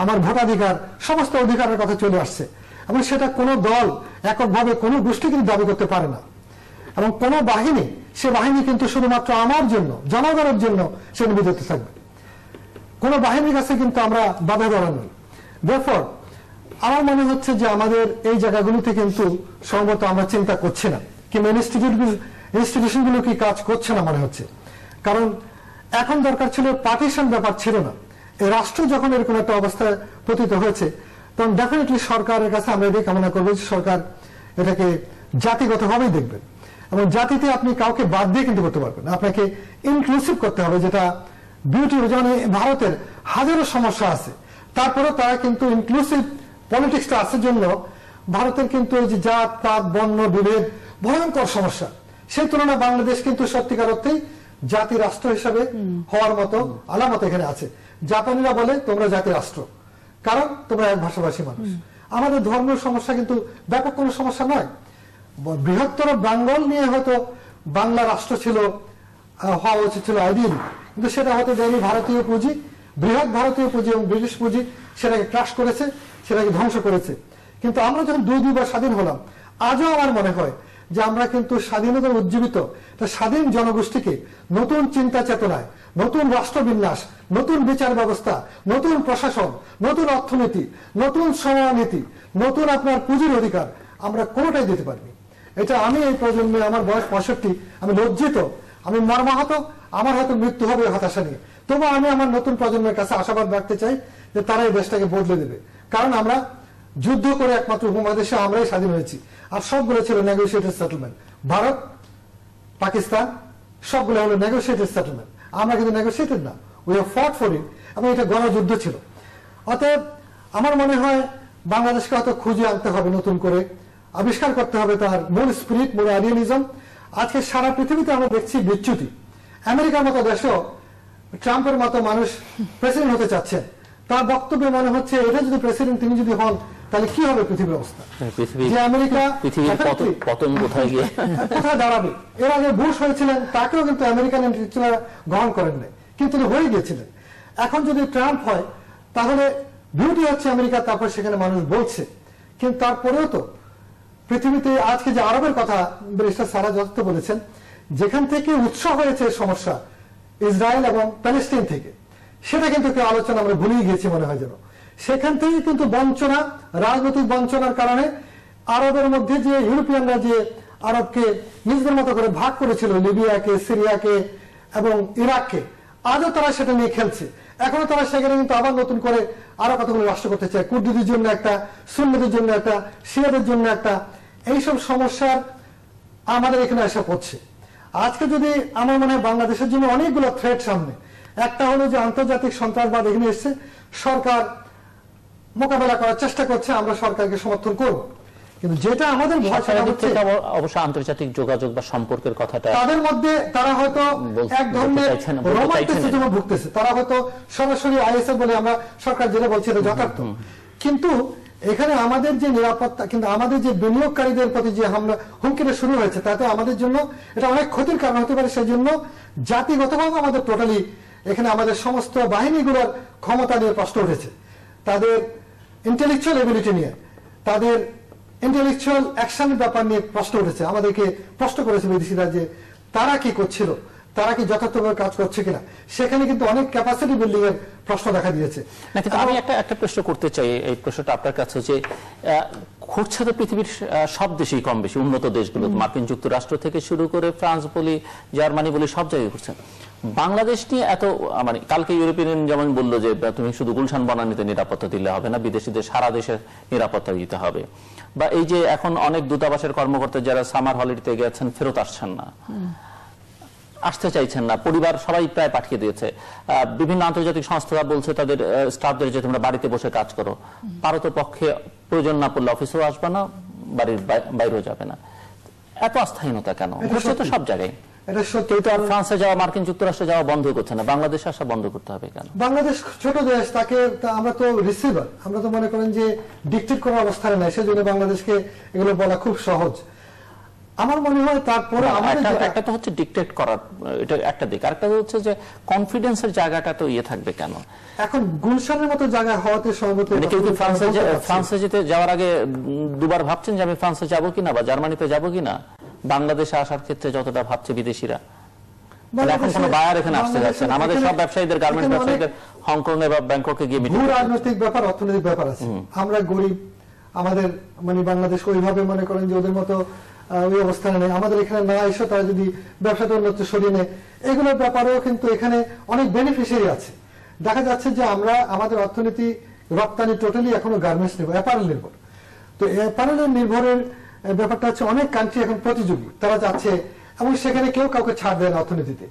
আমার ভোটাধিকার, সমস্ত অধিকারের কথা চলে আসছে। এবং সেটা কোনো দল এককভাবে কোনো গোষ্ঠী কিন্তু দাবি করতে পারে না। এবং কোনো বাহিনী, সে বাহিনী কিন্তু শুধুমাত্র আমার জন্য, জনগণের জন্য সে নিবেদিত থাকবে। কোনো বাহিনীর কাছে কিন্তু আমরা বাধা ধরা নই। Therefore, আমার মনে হচ্ছে যে আমাদের এই জায়গাগুলিতে কিন্তু সম্ভবত আমরা চিন্তা করছি না, কিংবা ইনস্টিটিউশনগুলো কি কাজ করছে না মনে হচ্ছে। কারণ এখন দরকার ছিল পার্টিশন, ব্যাপার ছিল না। এই রাষ্ট্র যখন এরকম একটা অবস্থায় পতিত হয়েছে, তখন ডেফিনেটলি সরকারের কাছে আমরা এটাই কামনা করবো যে সরকার এটাকে জাতিগতভাবেই দেখবেন। এবং জাতিতে আপনি কাউকে বাদ দিয়ে কিন্তু করতে পারবেন, আপনাকে ইনক্লুসিভ করতে হবে। যেটা বিউটি, যেমন ভারতের হাজারো সমস্যা আছে, তারপরেও তারা কিন্তু ইনক্লুসিভ পলিটিক্সটা আসার জন্য ভারতের কিন্তু এই যে জাত পাত বর্ণ বিভেদ ভয়ঙ্কর সমস্যা, সেই তুলনায় বাংলাদেশ কিন্তু সত্যিকার অর্থেই জাতি রাষ্ট্র হিসাবে হওয়ার মতো আলামত এখানে আছে। জাপানিরা বলে তোমরা জাতি রাষ্ট্র, কারণ তোমরা এক ভাষাভাষী মানুষ। আমাদের ধর্মের সমস্যা কিন্তু ব্যাপক কোনো সমস্যা নয়। বৃহত্তর বেঙ্গল নিয়ে হয়তো বাংলা রাষ্ট্র ছিল, হওয়া উচিত ছিল আইডিয়ালি, কিন্তু সেটা হয়তো দেয়নি ভারতীয় পুঁজি, বৃহৎ ভারতীয় পুঁজি এবং ব্রিটিশ পুঁজি সেটাকে ক্রাশ করেছে, সেটাকে ধ্বংস করেছে। কিন্তু আমরা যখন দুইবার স্বাধীন হলাম, আজও আমার মনে হয় যে আমরা কিন্তু স্বাধীনতার উজ্জীবিত স্বাধীন জনগোষ্ঠীকে নতুন চিন্তা চেতনায়, নতুন রাষ্ট্রবিন্যাস, নতুন বিচার ব্যবস্থা, নতুন প্রশাসন, নতুন অর্থনীতি, নতুন সমাজনীতি, নতুন আপনার পুঁজির অধিকার আমরা কোনোটাই দিতে পারিনি। এটা আমি এই প্রজন্মে, আমার বয়স 65, আমি লজ্জিত, আমি মর্মাহত, আমার হয়তো মৃত্যু হবে হতাশা নিয়ে। তবু আমি আমার নতুন প্রজন্মের কাছে আশাবাদ রাখতে চাই যে তারা এই দেশটাকে বদলে দেবে। কারণ আমরা যুদ্ধ করে একমাত্র উপমহাদেশে আমরাই স্বাধীন হয়েছি, আর সবগুলো ছিল নেগোসিয়েটেড সেটেলমেন্ট। ভারত, পাকিস্তান সবগুলো হলো নেগোসিয়েটেড সেটেলমেন্ট, আমরা কিন্তু নেগোসিয়েটেড না, we have fought for it, এবং এটা গণযুদ্ধ ছিল। অতএব আমার মনে হয় বাংলাদেশকে হয়তো খুঁজে আনতে হবে, নতুন করে আবিষ্কার করতে হবে তার মূল স্পিরিট, মূল আইডিয়ালিজম। আজকে সারা পৃথিবীতে আমরা দেখছি বিচ্যুতি। আমেরিকার মতো দেশেও ট্রাম্পের মতো মানুষ প্রেসিডেন্ট হতে চাচ্ছেন, তার বক্তব্যে মনে হচ্ছে এটা যদি প্রেসিডেন্ট তিনি যদি হন তাহলে কি হবে পৃথিবীর অবস্থা, যে আমেরিকা পতন কোথায় গিয়ে কোথায় দাঁড়াবে। এর আগে বুশ হয়েছিলেন, তাকেও কিন্তু আমেরিকান ইন্টেলেকচুয়ালরা গ্রহণ করেন নাই, কিন্তু তিনি হয়ে গিয়েছিলেন। এখন যদি ট্রাম্প হয় তাহলে বিউটি হচ্ছে আমেরিকা, তারপর সেখানে মানুষ বলছে। কিন্তু তারপরেও তো পৃথিবীতে আজকে যে আরবের কথা ব্যারিস্টার সারা যথার্থ বলেছেন, যেখান থেকে উৎস হয়েছে সমস্যা ইসরায়েল এবং প্যালেস্টাইন থেকে, সেটা কিন্তু কেউ আলোচনা আমরা ভুলিয়ে গিয়েছি মনে হয় যেন। সেখান থেকে কিন্তু বঞ্চনা, রাজনৈতিক বঞ্চনার কারণে আরবের মধ্যে যে ইউরোপিয়ানরা যে আরবকে নিজেদের মতো করে ভাগ করেছিল, লিবিয়াকে, সিরিয়াকে এবং ইরাককে, আজও তারা সেটা নিয়ে খেলছে। এখনো তারা সেখানে কিন্তু আবার নতুন করে আরো কতগুলো রাষ্ট্র করতে চায়, কুর্দিদের জন্য একটা, সুন্নিদের জন্য একটা, শিয়াদের জন্য একটা। এইসব সমস্যার আমাদের এখানে এসে পড়ছে। আজকে যদি আমার মনে হয় বাংলাদেশের জন্য অনেকগুলো থ্রেট সামনে, একটা হলো যে আন্তর্জাতিক সন্ত্রাসবাদ এখানে এসছে, সরকার মোকাবেলা করার চেষ্টা করছে, আমরা সরকারকে সমর্থন করব। কিন্তু যেটা আমাদের অবশ্য আন্তর্জাতিক যোগাযোগ বা সম্পর্কের কথাটা তাদের মধ্যে, তারা হয়তো এক ধরনের রোমান্টিসিজমে ভুগতেছে, তারা হয়তো সরাসরি আইএসএফ বলে আমরা সরকার যেটা বলছে এটা যথার্থ, কিন্তু এখানে আমাদের যে নিরাপত্তা, কিন্তু আমাদের যে বিনিয়োগকারীদের প্রতি যে হামলা হুমকিটা শুরু হয়েছে, তাতে আমাদের জন্য এটা অনেক ক্ষতির কারণ হতে পারে। সেই জন্য জাতিগতভাবে আমাদের টোটালি এখানে আমাদের সমস্ত বাহিনীগুলোর ক্ষমতা নিয়ে প্রশ্ন উঠেছে, তাদের ইন্টেলেকচুয়াল এবিলিটি নিয়ে, তাদের ইন্টেলেকচুয়াল অ্যাকশনের ব্যাপার নিয়ে প্রশ্ন উঠেছে। আমাদেরকে প্রশ্ন করেছে বিদেশিরা যে তারা কি করছিল, তারা কি যথার্থভাবে কাজ করছে কিনা। সেখানে কিন্তু অনেক ক্যাপাসিটি বিল্ডিং এর প্রশ্ন দেখা দিয়েছে। আমি একটা প্রশ্ন করতে চাই, এই প্রশ্নটা আপনার কাছে, যে ঘটছে তো পৃথিবীর সব দেশেই কম বেশি, উন্নত দেশগুলো, মার্কিন যুক্তরাষ্ট্র থেকে শুরু করে ফ্রান্স বলি, জার্মানি বলি, সব জায়গায় ঘটছে। বাংলাদেশ নিয়ে এত মানে কালকে ইউরোপিয়ান ইউনিয়ন যেমন বললো যে তুমি শুধু গুলশান বনানীতে নিরাপত্তা দিলে হবে না, বিদেশিদের সারা দেশের নিরাপত্তা দিতে হবে, বা এই যে এখন অনেক দূতাবাসের কর্মকর্তা যারা সামার হলিডেতে গেছেন ফেরত আসছেন না, আসতে চাইছেন না, পরিবার সবাই প্রায় পাঠিয়ে দিয়েছে। বিভিন্ন আন্তর্জাতিক সংস্থা বলছে তাদের স্টাফদের যে তোমরা বাড়িতে বসে কাজ করো, পারতপক্ষে প্রয়োজন না পড়লে অফিসেও আসবে না, বাড়ির বাইরেও যাবে না। এত অস্থায়ীনতা কেন? হচ্ছে তো সব জায়গায়। কেউ তো আর ফ্রান্সে যাওয়া, মার্কিন যুক্তরাষ্ট্রে যাওয়া বন্ধ করছে না, বাংলাদেশে আসা বন্ধ করতে হবে কেন? বাংলাদেশ ছোট দেশ, তাকে আমরা তো রিসিভার, আমরা তো মনে করেন যে ডিকটেট করার অবস্থানে নাই, সেজন্য বাংলাদেশকে এগুলো বলা খুব সহজ। আমার মনে হয় তারপরে একটা তো হচ্ছে ডিকটেট করার, এটা একটা দিক, আরেকটা হচ্ছে যে কনফিডেন্সের জায়গাটা তো থাকবে কেন? এখন গুলশানের মতো জায়গা হওয়াতে সহমত। কেউ কি ফ্রান্সে যেতে যাওয়ার আগে দুবার ভাবছেন যে আমি ফ্রান্সে যাবো কিনা বা জার্মানিতে যাবো কিনা? বাংলাদেশে আসার ক্ষেত্রে যতটা ভাবছে বিদেশিরা, এখন কোনো বায়ার এখানে আসতে যাচ্ছেন। আমাদের সব ব্যবসায়ীদের, গার্মেন্টস ব্যবসায়ীদের হংকং এ বা ব্যাংককে গিয়ে মিটিং, রাজনৈতিক ব্যাপার, অর্থনৈতিক ব্যাপার আছে। আমরা গরিব, আমাদের মানে বাংলাদেশ ওইভাবে মনে করেন যে ওদের মতো ওই অবস্থানে নেই। আমাদের এখানে না এসে তারা যদি ব্যবসাটা অন্যত্র সরিয়ে নেয়, এগুলোর ব্যাপারেও কিন্তু এখানে অনেক বেনিফিশিয়ারি আছে। দেখা যাচ্ছে যে আমরা আমাদের অর্থনীতি রপ্তানি টোটালি এখনো গার্মেন্টস নির্ভর, অ্যাপারেল নির্ভর। তো অ্যাপারেলের নির্ভরের ব্যাপারটা হচ্ছে অনেক কান্ট্রি এখন প্রতিযোগী, তারা যাচ্ছে এবং সেখানে কেউ কাউকে ছাড় দেয় না অর্থনীতিতে।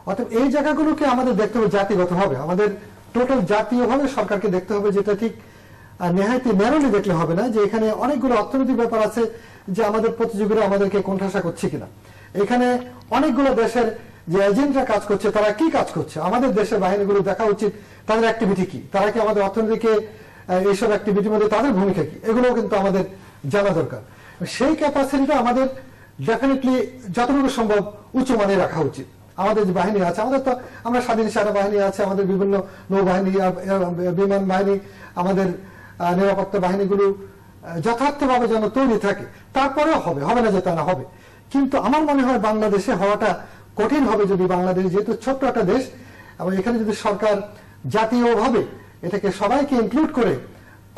অর্থাৎ এই জায়গাগুলোকে আমাদের দেখতে হবে জাতিগতভাবে, আমাদের টোটাল জাতীয়ভাবে সরকারকে দেখতে হবে, যেটা ঠিক নেহায়তি ন্যারোলি দেখলে হবে না, যে এখানে অনেকগুলো অর্থনৈতিক ব্যাপার আছে যে আমাদের প্রতিযোগীরা আমাদেরকে কোণঠাসা করছে কিনা। এখানে অনেকগুলো দেশের যে এজেন্টরা কাজ করছে, তারা কি কাজ করছে, আমাদের দেশের বাহিনীগুলো দেখা উচিত তাদের অ্যাক্টিভিটি কি, তারা কি আমাদের অর্থনীতিকে এইসব অ্যাক্টিভিটির মধ্যে তাদের ভূমিকা কি, এগুলোও কিন্তু আমাদের জানা দরকার। সেই ক্যাপাসিটিটা আমাদের ডেফিনেটলি যতটুকু সম্ভব উঁচু মানে রাখা উচিত। আমাদের যে বাহিনী আছে, আমাদের তো আমরা স্বাধীন সেনা বাহিনী আছে, আমাদের বিভিন্ন নৌবাহিনী, বিমান বাহিনী, আমাদের নিরাপত্তা বাহিনীগুলো যথার্থভাবে যেন তৈরি থাকে। তারপরেও হবে না যে তা না হবে, কিন্তু আমার মনে হয় বাংলাদেশে হওয়াটা কঠিন হবে যদি বাংলাদেশ যেহেতু ছোট্ট একটা দেশ, এবং এখানে যদি সরকার জাতীয়ভাবে এটাকে সবাইকে ইনক্লুড করে,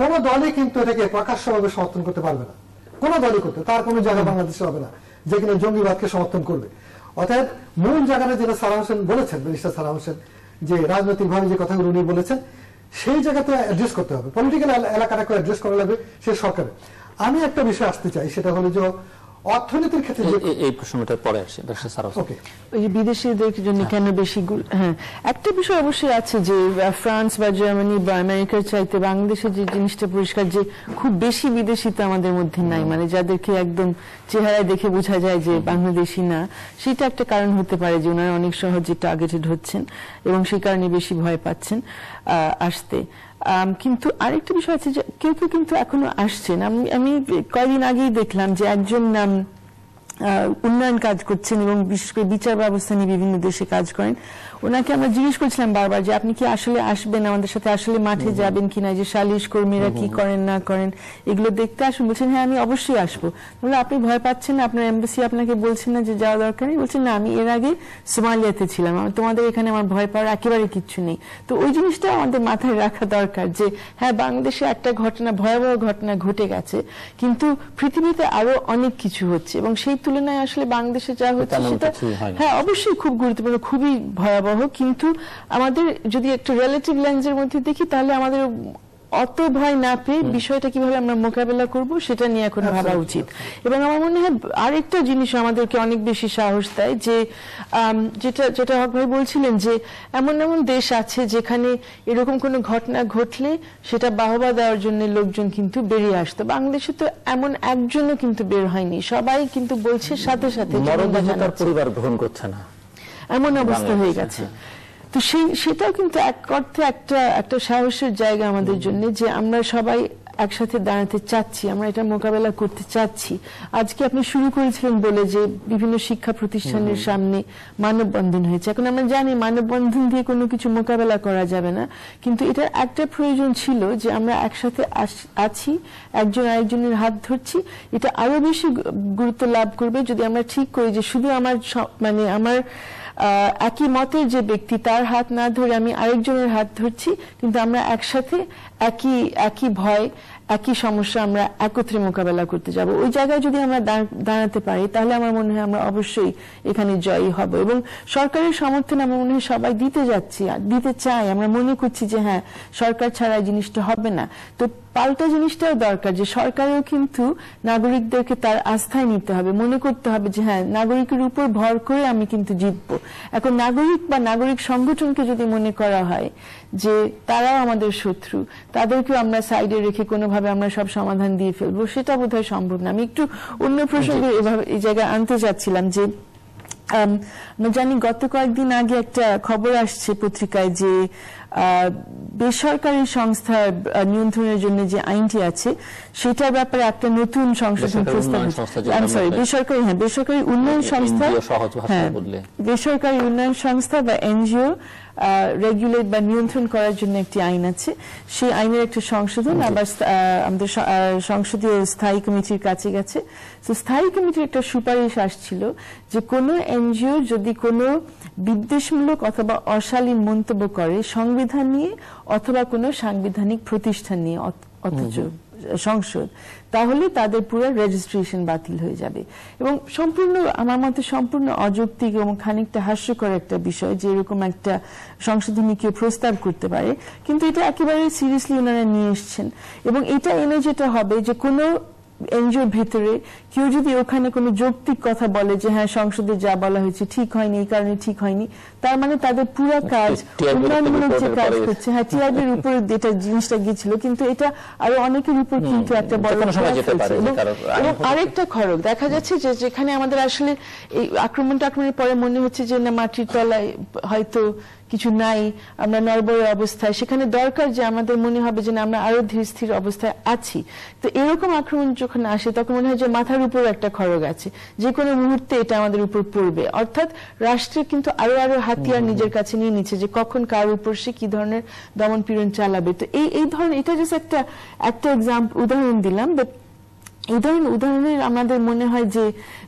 কোন দলই কিন্তু এটাকে প্রকাশ্যভাবে সমর্থন করতে পারবে না, কোন দলই করতে, তার কোনো জায়গা বাংলাদেশে হবে না যেখানে জঙ্গিবাদকে সমর্থন করবে। অর্থাৎ মূল জায়গাটা যেটা সালাম হোসেন বলেছেন, ব্যারিস্টার সালাম হোসেন, যে রাজনৈতিকভাবে যে কথাগুলো উনি বলেছেন, সেই জায়গাতে অ্যাড্রেস করতে হবে, পলিটিক্যাল এলাকাটাকে অ্যাড্রেস করা লাগবে সেই সরকারের। আমি একটা বিষয় আসতে চাই, সেটা হলো যে অর্থনীতির ক্ষেত্রে এই প্রশ্নটা পরে আসে। ওই বিদেশিদের জন্য কেন বেশি, হ্যাঁ একটা বিষয় অবশ্যই আছে যে ফ্রান্স বা জার্মানি বা আমেরিকার চাইতে বাংলাদেশে যে জিনিসটা পরিষ্কার যে খুব বেশি বিদেশি তো আমাদের মধ্যে নাই, মানে যাদেরকে একদম চেহারায় দেখে বোঝা যায় যে বাংলাদেশি না, সেটা একটা কারণ হতে পারে যে ওনারা অনেক সহজে টার্গেটেড হচ্ছেন এবং সেই কারণে বেশি ভয় পাচ্ছেন আসতে। কিন্তু আরেকটা বিষয় আছে যে কেউ কেউ কিন্তু এখনো আসছেন। আমি কয়েকদিন আগেই দেখলাম যে একজন উন্নয়ন কাজ করছেন এবং বিশেষ করে বিচার ব্যবস্থা নিয়ে বিভিন্ন দেশে কাজ করেন। ওনাকে আমরা জিজ্ঞেস করছিলাম বারবার যে আপনি কি আসলে আসবেন, আমাদের সাথে আসলে মাঠে যাবেন কিনা, যে সালিশ কর্মীরা কি করেন না করেন এগুলো দেখতে আসুন। বলছেন হ্যাঁ আমি অবশ্যই আসবো। বলে আপনি ভয় পাচ্ছেন না, আপনার এমবাসি আপনাকে বলছেন না যে যাওয়া দরকার নেই? বলছেন না, আমি এর আগে সোমালিয়াতে ছিলাম, তোমাদের এখানে আমার ভয় পাওয়ার একেবারে কিচ্ছু নেই। তো ওই জিনিসটা আমাদের মাথায় রাখা দরকার যে হ্যাঁ বাংলাদেশে একটা ঘটনা, ভয়াবহ ঘটনা ঘটে গেছে, কিন্তু পৃথিবীতে আরো অনেক কিছু হচ্ছে এবং সেই তুলনায় আসলে বাংলাদেশে যা হচ্ছে সেটা হ্যাঁ অবশ্যই খুব গুরুত্বপূর্ণ, খুবই ভয়াবহ। কিন্তু আমাদের যদি একটা রিলেটিভ লেন্সের মধ্যে দেখি, তাহলে আমাদের অত ভয় না পেয়ে বিষয়টা কিভাবে আমরা মোকাবেলা করব সেটা নিয়ে এখন ভাবা উচিত। এবং আমার মনে হয় আরেকটা জিনিস আমাদেরকে অনেক বেশি সাহস দেয় যে যেটা হক ভাই বলছিলেন যে এমন এমন দেশ আছে যেখানে এরকম কোনো ঘটনা ঘটলে সেটা বাহবা দেওয়ার জন্য লোকজন কিন্তু বেরিয়ে আসতো। বাংলাদেশে তো এমন একজনও কিন্তু বের হয়নি, সবাই কিন্তু বলছে সাথে সাথে পরিবার গ্রহণ করছে না, এমন অবস্থা হয়ে গেছে। তো সেটাও কিন্তু এক অর্থে একটা সাহসের জায়গা আমাদের জন্য যে আমরা সবাই একসাথে দাঁড়াতে চাচ্ছি, আমরা এটা মোকাবেলা করতে চাচ্ছি। আজকে আপনি শুরু করেছিলেন বলে যে বিভিন্ন শিক্ষা প্রতিষ্ঠানের সামনে মানববন্ধন হয়েছে। এখন আমরা জানি মানববন্ধন দিয়ে কোনো কিছু মোকাবেলা করা যাবে না, কিন্তু এটা একটা প্রয়োজন ছিল যে আমরা একসাথে আছি, একজন আরেকজনের হাত ধরছি। এটা আরো বেশি গুরুত্ব লাভ করবে যদি আমরা ঠিক করি যে শুধু আমার একই মতের যে ব্যক্তি তার হাত না ধরে আমি আরেকজনের হাত ধরছি, কিন্তু আমরা একসাথে একই ভয়, একই সমস্যা আমরা একত্রে মোকাবেলা করতে যাব। ওই জায়গায় যদি আমরা দাঁড়াতে পারি তাহলে আমার মনে হয় আমরা অবশ্যই এখানে জয়ী হব। এবং সরকারের সমর্থন আমার মনে হয় সবাই দিতে চাই। আমরা মনে করছি যে হ্যাঁ, সরকার ছাড়া এই জিনিসটা হবে না। তো পাল্টা জিনিসটাও দরকার যে সরকারেও কিন্তু নাগরিকদেরকে তার আস্থায় নিতে হবে, মনে করতে হবে যে হ্যাঁ, নাগরিকের উপর ভর করে আমি কিন্তু জিতবো। এখন নাগরিক বা নাগরিক সংগঠনকে যদি মনে করা হয় যে তারাও আমাদের শত্রু, তাদেরকেও আমরা সাইডে রেখে কোনোভাবে আমরা সব সমাধান দিয়ে ফেলবো, সেটা বোধহয় সম্ভব না। আমি একটু অন্য প্রসঙ্গে এভাবে এই জায়গায় আনতে চাচ্ছিলাম যে আমরা জানি গত কয়েকদিন আগে একটা খবর আসছে পত্রিকায় যে বেসরকারি সংস্থার নিয়ন্ত্রণের জন্য যে আইনটি আছে সেটার ব্যাপারে একটা নতুন সংশোধন প্রস্তাব, বেসরকারি উন্নয়ন সংস্থা, বেসরকারি উন্নয়ন সংস্থা বা এনজিও রেগুলেট বা নিয়ন্ত্রণ করার জন্য একটি আইন আছে। সেই আইনের একটা সংশোধন আবার আমাদের সংসদীয় স্থায়ী কমিটির কাছে গেছে। তো স্থায়ী কমিটির একটা সুপারিশ আসছিল যে কোনো এনজিও যদি কোনো বিদ্বেষমূলক অথবা অশালীন মন্তব্য করে সংবিধান নিয়ে অথবা কোনো সাংবিধানিক প্রতিষ্ঠান নিয়ে অথচ সংসদ, তাহলে তাদের পুরো রেজিস্ট্রেশন বাতিল হয়ে যাবে। এবং সম্পূর্ণ আমার মতে সম্পূর্ণ অযৌক্তিক এবং খানিকটা হাস্যকর একটা বিষয় যে এরকম একটা সংশোধনী কেউ প্রস্তাব করতে পারে, কিন্তু এটা একেবারে সিরিয়াসলি ওনারা নিয়ে এসছেন। এবং এটা এনে যেটা হবে যে কোনো এনজিওর ভেতরে কেউ যদি ওখানে কোনো যৌক্তিক কথা বলে যে হ্যাঁ, সংসদে যা বলা হয়েছে ঠিক হয়নি, এই কারণে ঠিক হয়নি, তার মানে তাদের পুরো কাজ উন্নয়নমূলক যে কাজ করছে, হ্যাঁ, টিআরবির উপরে যেটা জিনিসটা গিয়েছিল, কিন্তু এটা আরো অনেকের উপর কিন্তু একটা বড় এবং আরেকটা খড়গ দেখা যাচ্ছে যে যেখানে আমাদের আসলে এই আক্রমণের পরে মনে হচ্ছে যে না, মাটির তলায় হয়তো কিছু নাই, আমরা নড়বড়ে অবস্থায়, সেখানে দরকার যে আমাদের মনে হবে যে আমরা আরো ধীর স্থির অবস্থায় আছি। তো এরকম আক্রমণ যখন আসে তখন মনে হয় যে মাথার উপর একটা খড়গ আছে, যে কোনো মুহূর্তে এটা আমাদের উপর পড়বে। অর্থাৎ রাষ্ট্রে কিন্তু আরো হাতিয়ার নিজের কাছে নিয়ে নিচ্ছে যে কখন কার উপর সে কি ধরনের দমন পীড়ন চালাবে। তো এই ধরনের, এটা জাস্ট একটা উদাহরণ দিলাম। এই ধরনের উদাহরণের আমাদের মনে হয় যে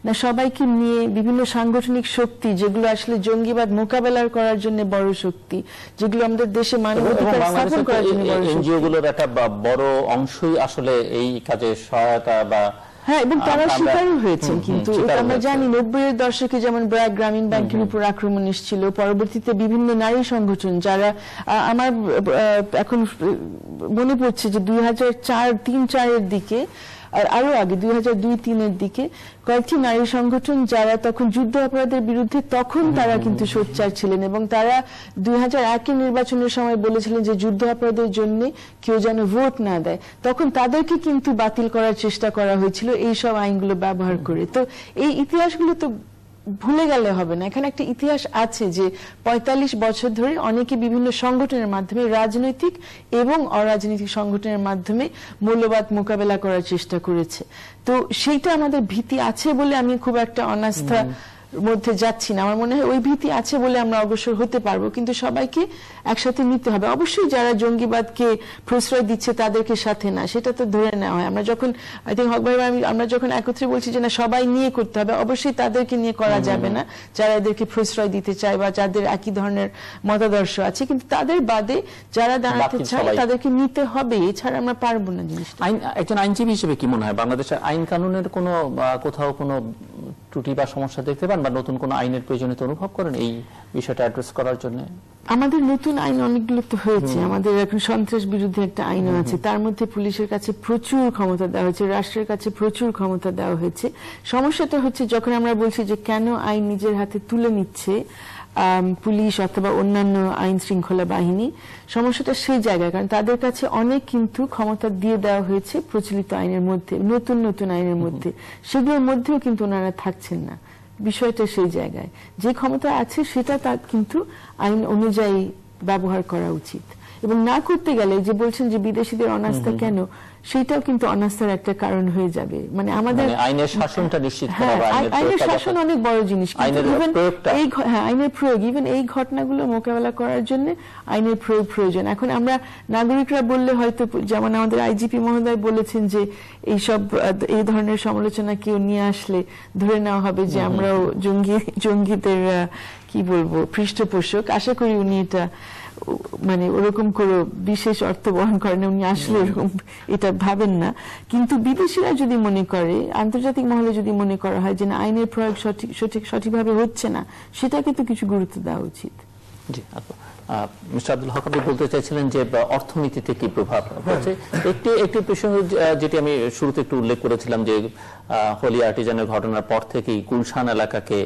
না, সবাইকে নিয়ে বিভিন্ন সাংগঠনিক শক্তি যেগুলো আসলে জঙ্গিবাদ মোকাবেলা করার জন্য বড় শক্তি, যেগুলো আমাদের দেশে মানবাধিকার স্থাপন করার জন্য বড় শক্তি, এনজিওগুলোর একটা বড় অংশই আসলে এই কাজে সহায়তা বা হ্যাঁ, এবং তারা শিকারও হয়েছেন। কিন্তু আমরা জানি 90-এর দশকে যেমন ব্র্যাক গ্রামীণ ব্যাংকের উপর আক্রমণ এসেছিল, পরবর্তীতে বিভিন্ন নারী সংগঠন যারা আমার এখন মনে পড়ছে যে 2003-04-এর দিকে আর আরো আগে 2002-03-এর দিকে কয়েকটি নারী সংগঠন যারা তখন যুদ্ধ অপরাধের বিরুদ্ধে তখন তারা কিন্তু সোচ্চার ছিলেন এবং তারা 2001-এর নির্বাচনের সময় বলেছিলেন যে যুদ্ধ অপরাধের জন্য কেউ যেন ভোট না দেয়। তখন তাদেরকে কিন্তু বাতিল করার চেষ্টা করা হয়েছিল এই সব আইনগুলো ব্যবহার করে। তো এই ইতিহাসগুলো তো ভুলে গেলে হবে না। এখানে একটা ইতিহাস আছে যে 45 বছর ধরে অনেকে বিভিন্ন সংগঠনের মাধ্যমে, রাজনৈতিক এবং অরাজনৈতিক সংগঠনের মাধ্যমে মৌলবাদ মোকাবেলা করার চেষ্টা করেছে। তো সেইটা আমাদের ভীতি আছে বলে আমি খুব একটা অনাস্থা মধ্যে যাচ্ছি না। আমার মনে হয় ওই ভীতি আছে বলে আমরা অগ্রসর হতে পারবো, কিন্তু সবাইকে একসাথে নিতে হবে। অবশ্যই যারা জঙ্গিবাদকে প্রশ্রয় দিচ্ছে তাদেরকে সাথে না, সেটা তো ধরে নেওয়া হয়। আমরা যখন আমরা যখন একত্রে বলছি যে না, সবাই নিয়ে করতে হবে, অবশ্যই তাদেরকে নিয়ে করা যাবে না যারা এদেরকে প্রশ্রয় দিতে চায় বা যাদের একই ধরনের মতাদর্শ আছে, কিন্তু তাদের বাদে যারা দাঁড়াতে চায় তাদেরকে নিতে হবে, এছাড়া আমরা পারবো না জিনিসটা। একজন আইনজীবী হিসেবে কি মনে হয়, বাংলাদেশের আইন কানুনের কোনো কোথাও কোনো ত্রুটি বা সমস্যা দেখতে পান বা নতুন কোন আইনের প্রয়োজনীয়তা অনুভব করেন এই বিষয়টা অ্যাড্রেস করার জন্য? আমাদের নতুন আইন অনেকগুলো তো হয়েছে। আমাদের এখন সন্ত্রাস বিরুদ্ধে একটা আইন আছে, তার মধ্যে পুলিশের কাছে প্রচুর ক্ষমতা দেওয়া হয়েছে, রাষ্ট্রের কাছে প্রচুর ক্ষমতা দেওয়া হয়েছে। সমস্যাটা হচ্ছে যখন আমরা বলছি যে কেন আইন নিজের হাতে তুলে নিচ্ছে পুলিশ অথবা অন্যান্য আইন শৃঙ্খলা বাহিনী, সমস্যাটা সেই জায়গায়, কারণ তাদের কাছে অনেক কিন্তু ক্ষমতা দিয়ে দেওয়া হয়েছে প্রচলিত আইনের মধ্যে, নতুন নতুন আইনের মধ্যে, সেগুলোর মধ্যেও কিন্তু ওনারা থাকছেন না। বিষয়টা সেই জায়গায়, যে ক্ষমতা আছে সেটা তার কিন্তু আইন অনুযায়ী ব্যবহার করা উচিত। এবং না করতে গেলে যে বলছেন যে বিদেশিদের অনাস্থা কেন, সেটাও কিন্তু অনাস্থার একটা কারণ হয়ে যাবে। মানে আমাদের আইনের শাসনটা নিশ্চিত করা, আইনের শাসন অনেক বড় জিনিস, আইনের প্রয়োগ, ইভেন এই ঘটনাগুলো মোকাবেলা করার জন্য আইনের প্রয়োগ প্রয়োজন। এখন আমরা নাগরিকরা বললে হয়তো, যেমন আমাদের আইজিপি মহোদয় বলেছেন যে এই ধরনের সমালোচনা কেউ নিয়ে আসলে ধরে নেওয়া হবে যে আমরাও জঙ্গিদের কি বলবো পৃষ্ঠপোষক। আশা করি উনি এটা মানে ওরকম কোনো বিশেষ অর্থ বহন করেন, উনি আসলে এরকম এটা ভাবেন না। কিন্তু বিদেশিরা যদি মনে করে, আন্তর্জাতিক মহলে যদি মনে করা হয় যে না আইনের প্রয়োগ সঠিকভাবে হচ্ছে না, সেটাকে তো কিছু গুরুত্ব দেওয়া উচিত। জি, মিস্টার আব্দুল হক, আপনি বলতে চাইছিলেন যে অর্থনীতিতে কি প্রভাব পড়ছে। একটি প্রসঙ্গ যেটি আমি শুরুতে একটু উল্লেখ করেছিলাম যে হোলি আর্টিজানের ঘটনার পর থেকেই গুলশান এলাকাকে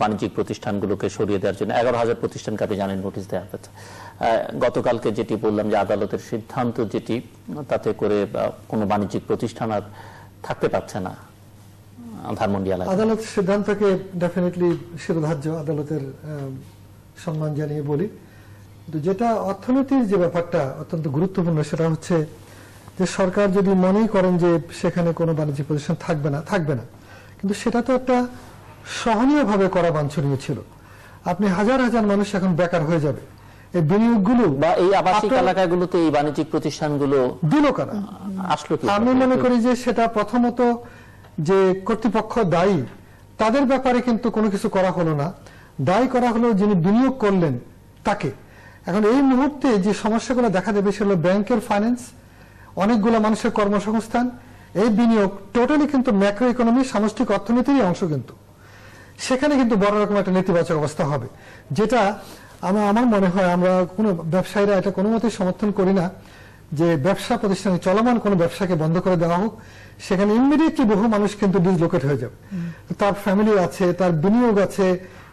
বাণিজ্যিক প্রতিষ্ঠানগুলোকে সরিয়ে দেওয়ার জন্য 11,000 প্রতিষ্ঠানকে আপনি জানেন নোটিশ দেওয়া হয়েছে। গতকালকে যেটি বললাম যে আদালতের সিদ্ধান্ত যেটি, তাতে করে কোনো বাণিজ্যিক প্রতিষ্ঠান আর থাকতে পারছে না ধানমন্ডি এলাকায়। আদালতের সিদ্ধান্তকে ডেফিনেটলি শিরোধার্য, আদালতের সম্মান জানিয়ে বলি। কিন্তু যেটা অর্থনীতির যে ব্যাপারটা অত্যন্ত গুরুত্বপূর্ণ, সেটা হচ্ছে যে সরকার যদি মনেই করেন যে সেখানে কোনো বাণিজ্যিক প্রতিষ্ঠান থাকবে না, কিন্তু সেটা তো একটা সহনীয়ভাবে করা বাঞ্ছনীয় ছিল। আপনি হাজার হাজার মানুষ এখন বেকার হয়ে যাবে, এই বিনিয়োগগুলো বা এই আবাসিক এলাকাগুলোতে এই বাণিজ্যিক প্রতিষ্ঠানগুলো দিল কারা, আসলো কি? আমি মনে করি যে সেটা প্রথমত যে কর্তৃপক্ষ দায়ী, তাদের ব্যাপারে কিন্তু কোনো কিছু করা হলো না, দায়ী করা হলো যিনি বিনিয়োগ করলেন তাকে। এখন এই মুহূর্তে যে সমস্যাগুলো দেখা দেবে সেগুলো ব্যাংকের ফাইন্যান্স, অনেকগুলো মানুষের কর্মসংস্থান, এই বিনিয়োগ টোটালি কিন্তু ম্যাক্রো ইকোনমি, সামষ্টিক অর্থনীতির অংশ। কিন্তু সেখানে কিন্তু বড় রকম একটা নেতিবাচক অবস্থা হবে, যেটা আমার মনে হয় আমরা কোনো ব্যবসায়ীরা এটা কোনো মতেই সমর্থন করি না যে ব্যবসা প্রতিষ্ঠানে চলমান কোনো ব্যবসাকে বন্ধ করে দেওয়া হোক। সেখানে ইমিডিয়েটলি বহু মানুষ কিন্তু ডিসলোকেট হয়ে যাবে, তার ফ্যামিলি আছে, তার বিনিয়োগ আছে,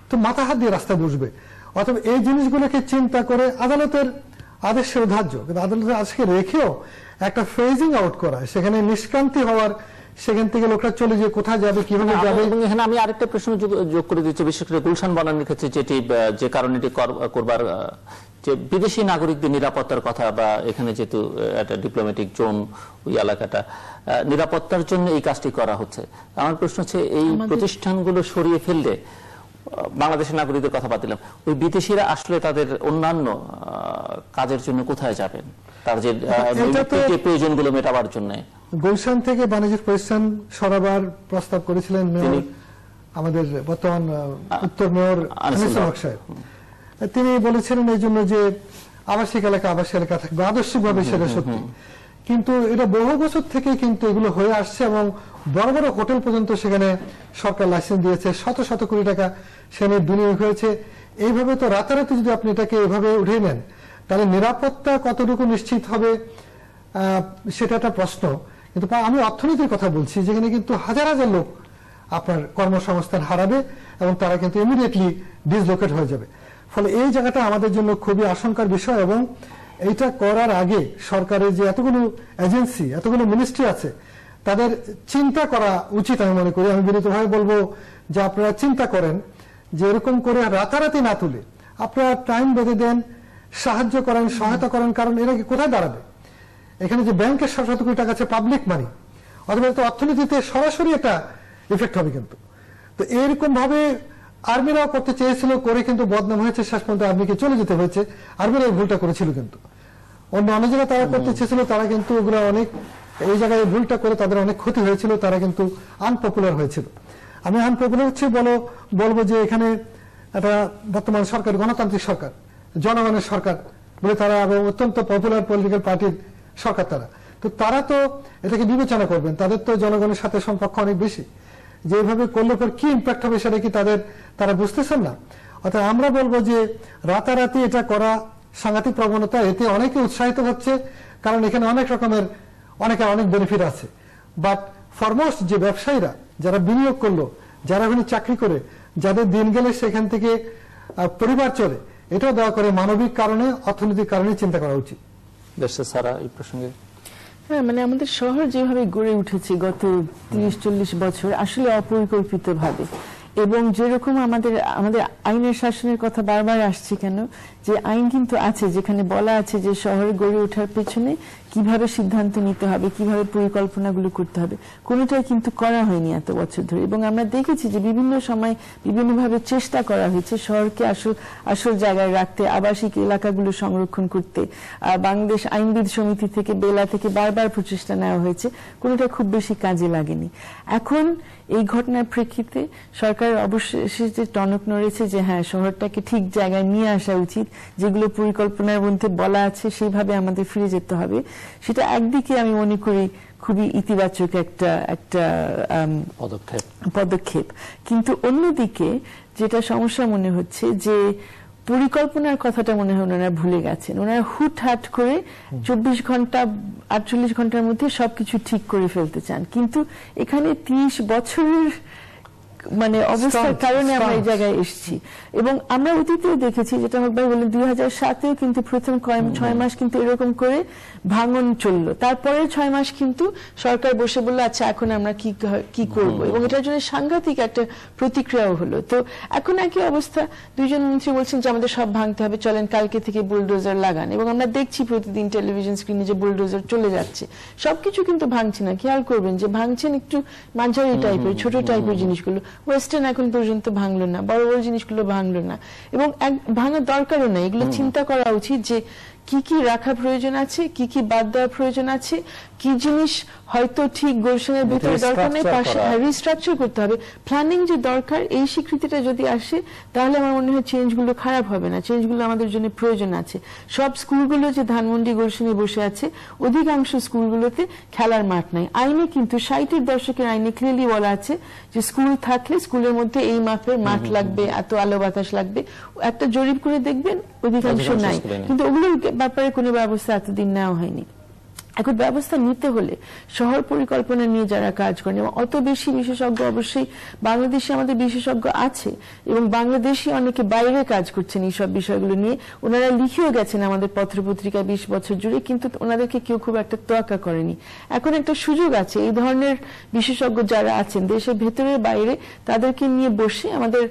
তো মাথা হাত দিয়ে রাস্তায় বসবে। অথবা এই জিনিসগুলোকে চিন্তা করে আদালতের আদেশের ধার্য, কিন্তু আদালতের আজকে রেখেও একটা ফেজিং আউট করা, সেখানে নিষ্ক্রান্তি হওয়ার, সেখান থেকে লোকরা চলে যে কোথায় যাবে, কিভাবে যাবে। এখানে আমি আরেকটা প্রশ্ন যোগ করে দিচ্ছি, বিশেষ করে গুলশান বনানীর ক্ষেত্রে যেটি, যে কারণে এটি করবার, যে বিদেশি নাগরিকদের নিরাপত্তার কথা, বা এখানে যেহেতু একটা ডিপ্লোম্যাটিক জোন ওই এলাকাটা, নিরাপত্তার জন্য এই কাজটি করা হচ্ছে। আমার প্রশ্ন হচ্ছে এই প্রতিষ্ঠানগুলো সরিয়ে ফেললে, বাংলাদেশের নাগরিকদের কথা বাদ দিলাম, ওই বিদেশিরা আসলে তাদের অন্যান্য কাজের জন্য কোথায় যাবেন, তার যে প্রয়োজনগুলো মেটাবার জন্য? গুলশান থেকে বাণিজ্যিক প্রতিষ্ঠান সরাবার প্রস্তাব করেছিলেন আমাদের বর্তমান উত্তর মেয়র আনিসুল হক সাহেব। তিনি বলেছিলেন এই জন্য যে আবাসিক এলাকা থাকবে, আদর্শিকভাবে সেটা সত্যি, কিন্তু এটা বহু বছর থেকে কিন্তু এগুলো হয়ে আসছে, এবং বড় বড় হোটেল পর্যন্ত সেখানে সরকার লাইসেন্স দিয়েছে, শত শত কোটি টাকা সেখানে বিনিয়োগ হয়েছে। এইভাবে তো রাতারাতি যদি আপনি এটাকে এভাবে উঠিয়ে নেন, তাহলে নিরাপত্তা কতটুকু নিশ্চিত হবে সেটা একটা প্রশ্ন। কিন্তু আমি অর্থনীতির কথা বলছি, যেখানে কিন্তু হাজার হাজার লোক আপনার কর্মসংস্থান হারাবে এবং তারা কিন্তু ইমিডিয়েটলি ডিসলোকেট হয়ে যাবে। ফলে এই জায়গাটা আমাদের জন্য খুবই আশঙ্কার বিষয়, এবং এইটা করার আগে সরকারের যে এতগুলো এজেন্সি, এতগুলো মিনিস্ট্রি আছে, তাদের চিন্তা করা উচিত আমি মনে করি। আমি বিনীতভাবে বলবো যে আপনারা চিন্তা করেন যে এরকম করে রাতারাতি না তুলে আপনারা টাইম বেঁধে দেন, সাহায্য করেন, সহায়তা করেন। কারণ এরা কি কোথায় দাঁড়াবে? এখানে যে ব্যাংকের শত শত কোটি টাকা আছে পাবলিক মানি, অথবা অর্থনীতিতে সরাসরি একটা ইফেক্ট হবে। কিন্তু তো এরকম ভাবে আর্মিরাও করতে চেয়েছিল, করে কিন্তু বদনাম হয়েছে, শেষ পর্যন্ত আর্মিকে চলে যেতে হয়েছে। আর্মিরা এই ভুলটা করেছিল, কিন্তু অন্য অনেক জায়গায় তারা করতে চেয়েছিল, তারা কিন্তু ওগুলো অনেক, এই জায়গায় ভুলটা করে তাদের অনেক ক্ষতি হয়েছিল, তারা কিন্তু আনপপুলার হয়েছিল। আমি আনপপুলার হচ্ছে বলবো যে এখানে একটা বর্তমান সরকার গণতান্ত্রিক সরকার, জনগণের সরকার বলে তারা, অত্যন্ত পপুলার পলিটিক্যাল পার্টির সরকার তারা, তো তারা তো এটাকে বিবেচনা করবেন, তাদের তো জনগণের সাথে সম্পর্ক অনেক বেশি। যে এইভাবে করলে পর কি ইম্প্যাক্ট হবে সেটা কি তারা বুঝতেছেন না। অর্থাৎ আমরা বলবো যে রাতারাতি এটা করা সাংঘাতিক প্রবণতা, এতে অনেকে উৎসাহিত হচ্ছে, কারণ এখানে অনেক রকমের অনেক বেনিফিট আছে। বাট ফরমোস্ট যে ব্যবসায়ীরা যারা বিনিয়োগ করলো, যারা ওখানে চাকরি করে, যাদের দিন গেলে সেখান থেকে পরিবার চলে, এটাও দয়া করে মানবিক কারণে, অর্থনৈতিক কারণে চিন্তা করা উচিত। সারা এই প্রসঙ্গে, হ্যাঁ, মানে আমাদের শহর যেভাবে গড়ে উঠেছে গত 30-40 বছর, আসলে অপরিকল্পিত ভাবে, এবং যেরকম আমাদের আইনের শাসনের কথা বারবার আসছে, কেন যে আইন কিন্তু আছে, যেখানে বলা আছে যে শহরে গড়ে ওঠার পেছনে কিভাবে সিদ্ধান্ত নিতে হবে, কিভাবে পরিকল্পনাগুলো করতে হবে, কোনোটাই কিন্তু করা হয়নি এত বছর ধরে। এবং আমরা দেখেছি যে বিভিন্ন সময় বিভিন্নভাবে চেষ্টা করা হয়েছে শহরকে আসল জায়গায় রাখতে, আবাসিক এলাকাগুলো সংরক্ষণ করতে। বাংলাদেশ আইনবিদ সমিতি থেকে, বেলা থেকে বারবার প্রচেষ্টা নেওয়া হয়েছে, কোনোটা খুব বেশি কাজে লাগেনি। এখন এই ঘটনার প্রেক্ষিতে সরকার সরকার অবশ্যই যে টনক নড়েছে যে হ্যাঁ শহরটাকে ঠিক জায়গায় নিয়ে আসা উচিত, যেগুলো পরিকল্পনার মধ্যে বলা আছে সেইভাবে আমাদের ফিরে যেতে হবে, সেটা একদিকে আমি মনে করি খুবই ইতিবাচক একটা পদক্ষেপ। কিন্তু অন্যদিকে যেটা সমস্যা মনে হচ্ছে যে পরিকল্পনার কথাটা মনে হয় ওনারা ভুলে গেছেন। ওনারা হুটহাট করে 24 ঘন্টা 48 ঘন্টার মধ্যে সবকিছু ঠিক করে ফেলতে চান, কিন্তু এখানে 30 বছরের মানে অবস্থার কারণে আমরা এই জায়গায় এসেছি। এবং আমরা অতীতেও দেখেছি, যেটা হক ভাই বললেন 2007-এও কিন্তু প্রথম 6 মাস কিন্তু এরকম করে ভাঙন চললো, তারপরে 6 মাস কিন্তু সরকার বসে বললো আচ্ছা এখন আমরা কি করব, এবং এটার জন্য সাংঘাতিক একটা প্রতিক্রিয়াও হলো। তো এখন একই অবস্থা, দুইজন মন্ত্রী বলছেন যে আমাদের সব ভাঙতে হবে, চলেন কালকে থেকে বুলডোজার লাগান, এবং আমরা দেখছি প্রতিদিন টেলিভিশন স্ক্রিনে যে বুলডোজার চলে যাচ্ছে। সবকিছু কিন্তু ভাঙছে না, খেয়াল করবেন যে ভাঙছেন একটু মাঝারি টাইপের ছোট টাইপের জিনিসগুলো। ওয়েস্টার্ন এখন পর্যন্ত ভাঙলো না, বড় বড় জিনিসগুলো ভাঙলো না, এবং ভাঙার দরকারও নাই। এগুলো চিন্তা করা উচিত যে কি কি রাখা প্রয়োজন আছে, কি কি বাদ দেওয়ার প্রয়োজন আছে, কি জিনিস হয়তো ঠিক গুলশানের ভিতরে দরকার নেই, রিস্ট্রাকচার করতে হবে। প্ল্যানিং যে দরকার, এই স্বীকৃতিটা যদি আসে তাহলে আমার মনে হয় চেঞ্জগুলো খারাপ হবে না, চেঞ্জগুলো আমাদের জন্য প্রয়োজন আছে। সব স্কুলগুলো যে ধানমন্ডি গুলশানে বসে আছে, অধিকাংশ স্কুলগুলোতে খেলার মাঠ নাই। আইনে কিন্তু 60-এর দশকের আইনে ক্লিয়ারলি বলা আছে যে স্কুল থাকলে স্কুলের মধ্যে এই মাপের মাঠ লাগবে, এত আলো বাতাস লাগবে। একটা জরিপ করে দেখবেন অধিকাংশ নাই, কিন্তু ওগুলোর ব্যাপারে কোনো ব্যবস্থা এতদিন নেওয়া হয়নি। এখন ব্যবস্থা নিতে হলে শহর পরিকল্পনা নিয়ে যারা কাজ করেন, এবং অত বেশি বিশেষজ্ঞ অবশ্যই বাংলাদেশে আমাদের বিশেষজ্ঞ আছে, এবং বাংলাদেশি অনেকে বাইরে কাজ করছেন এই সব বিষয়গুলো নিয়ে, ওনারা লিখেও গেছেন আমাদের পত্রপত্রিকায় 20 বছর জুড়ে, কিন্তু ওনাদেরকে কেউ খুব একটা তোয়াক্কা করেনি। এখন একটা সুযোগ আছে, এই ধরনের বিশেষজ্ঞ যারা আছেন দেশের ভেতরে বাইরে, তাদেরকে নিয়ে বসে আমাদের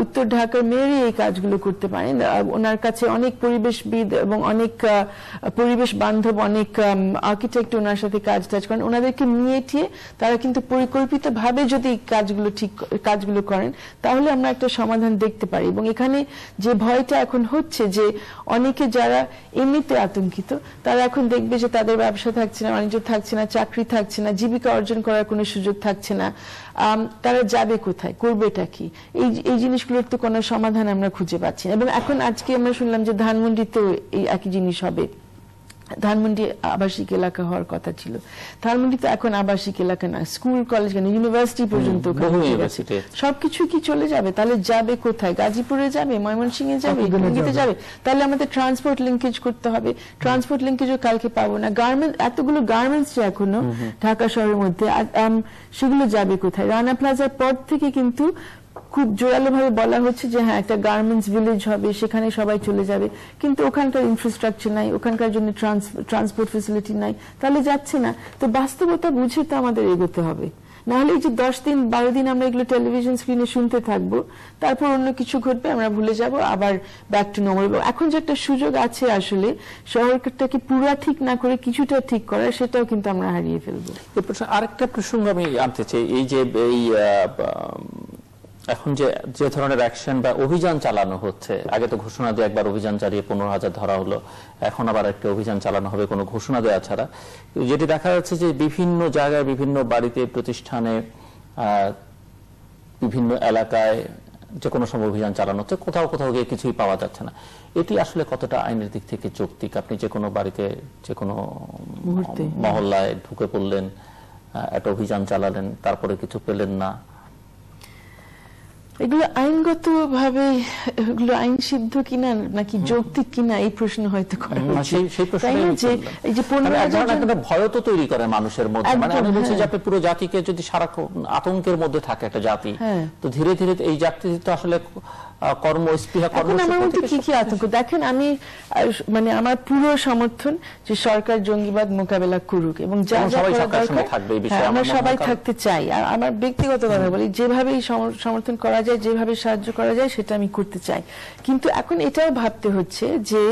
উত্তর ঢাকার মেয়রই এই কাজগুলো করতে পারেন। ওনার কাছে অনেক পরিবেশবিদ এবং অনেক পরিবেশ বান্ধব অনেক আর্কিটেক্ট ওনার সাথে কাজ করেন, ওনাদেরকে নিয়ে টিয়ে তারা কিন্তু পরিকল্পিতভাবে যদি কাজগুলো করেন তাহলে আমরা একটা সমাধান দেখতে পারি। এবং এখানে যে ভয়টা এখন হচ্ছে যে অনেকে যারা এমনিতে আতঙ্কিত, তারা এখন দেখবে যে তাদের ব্যবসা থাকছে না, বাণিজ্য থাকছে না, চাকরি থাকছে না, জীবিকা অর্জন করার কোনো সুযোগ থাকছে না, তারা যাবে কোথায়, করবেটা কি, এই জিনিসগুলোর তো কোনো সমাধান আমরা খুঁজে পাচ্ছি না। এবং এখন আজকে আমরা শুনলাম যে ধানমন্ডিতেও এই একই জিনিস হবে। ধানমন্ডি আবাসিক এলাকা হওয়ার কথা ছিল, ধানমন্ডি তো এখন আবাসিক এলাকা না, স্কুল কলেজ কেন ইউনিভার্সিটি পর্যন্ত সবকিছু কি চলে যাবে? তাহলে যাবে কোথায়? গাজীপুরে যাবে, ময়মনসিংহে যাবে, টঙ্গীতে যাবে? তাহলে আমাদের ট্রান্সপোর্ট লিঙ্কেজ করতে হবে, ট্রান্সপোর্ট লিঙ্কেজও কালকে পাবো না। এতগুলো গার্মেন্টস যে এখনো ঢাকা শহরের মধ্যে, সেগুলো যাবে কোথায়? রানা প্লাজার পর থেকে কিন্তু খুব জোরালো ভাবে বলা হচ্ছে যে হ্যাঁ একটা গার্মেন্টস ভিলেজ হবে, সেখানে সবাই চলে যাবে, কিন্তু ওখানকার ইনফ্রাস্ট্রাকচার নাই, ওখানকার জন্য ট্রান্সপোর্ট ফেসিলিটি নাই, তাহলে যাচ্ছে না। তো বাস্তবতা বুঝে তো আমাদের এগোতে হবে, নাহলে এই যে 10 দিন 12 দিন আমরা এগুলো টেলিভিশন স্ক্রিনে শুনতে থাকবো, তারপর অন্য কিছু ঘটবে, আমরা ভুলে যাব, আবার ব্যাক টু নর্মাল। এখন যে একটা সুযোগ আছে আসলে শহরটাকে পুরা ঠিক না করে কিছুটা ঠিক করার, সেটাও কিন্তু আমরা হারিয়ে ফেলবো। আরেকটা প্রসঙ্গ আমি আনতে চাই, এই যে এখন যে ধরনের অ্যাকশন বা অভিযান চালানো হচ্ছে, আগে তো ঘোষণা দিয়ে একবার অভিযান চালিয়ে 15,000 ধরা হলো, এখন আবার একটা অভিযান চালানো হবে কোনো ঘোষণা দেওয়া ছাড়া। যেটি দেখা যাচ্ছে যে বিভিন্ন জায়গায়, বিভিন্ন বাড়িতে, প্রতিষ্ঠানে, বিভিন্ন এলাকায় যে কোনো সময় অভিযান চালানো হচ্ছে, কোথাও কোথাও গিয়ে কিছুই পাওয়া যাচ্ছে না। এটি আসলে কতটা আইনের দিক থেকে যৌক্তিক? আপনি যে কোনো বাড়িতে, যে কোনো মহল্লায় ঢুকে পড়লেন, একটা অভিযান চালালেন, তারপরে কিছু পেলেন না, এগুলো আইনগত ভাবে এগুলো আইন সিদ্ধ কিনা নাকি যৌক্তিক কিনা, এই প্রশ্ন হয়তো করা উচিত। এই যে 15,000 ভয় তো তৈরি করে মানুষের মধ্যে, মানে আমি বলছি যে আপনি পুরো জাতিকে যদি সারাক্ষণ আতঙ্কের মধ্যে থাকে একটা জাতি, তো ধীরে ধীরে এই জাতি তো আসলে কি কি আতঙ্ক দেখেন। আমি মানে আমার পুরো সমর্থন যে সরকার জঙ্গিবাদ মোকাবেলা করুক, এবং আমরা সবাই থাকতে চাই। আর আমার ব্যক্তিগত কথা বলি, যেভাবে সমর্থন করা যায়, যেভাবে সাহায্য করা যায়, সেটা আমি করতে চাই। কিন্তু এখন এটাও ভাবতে হচ্ছে যে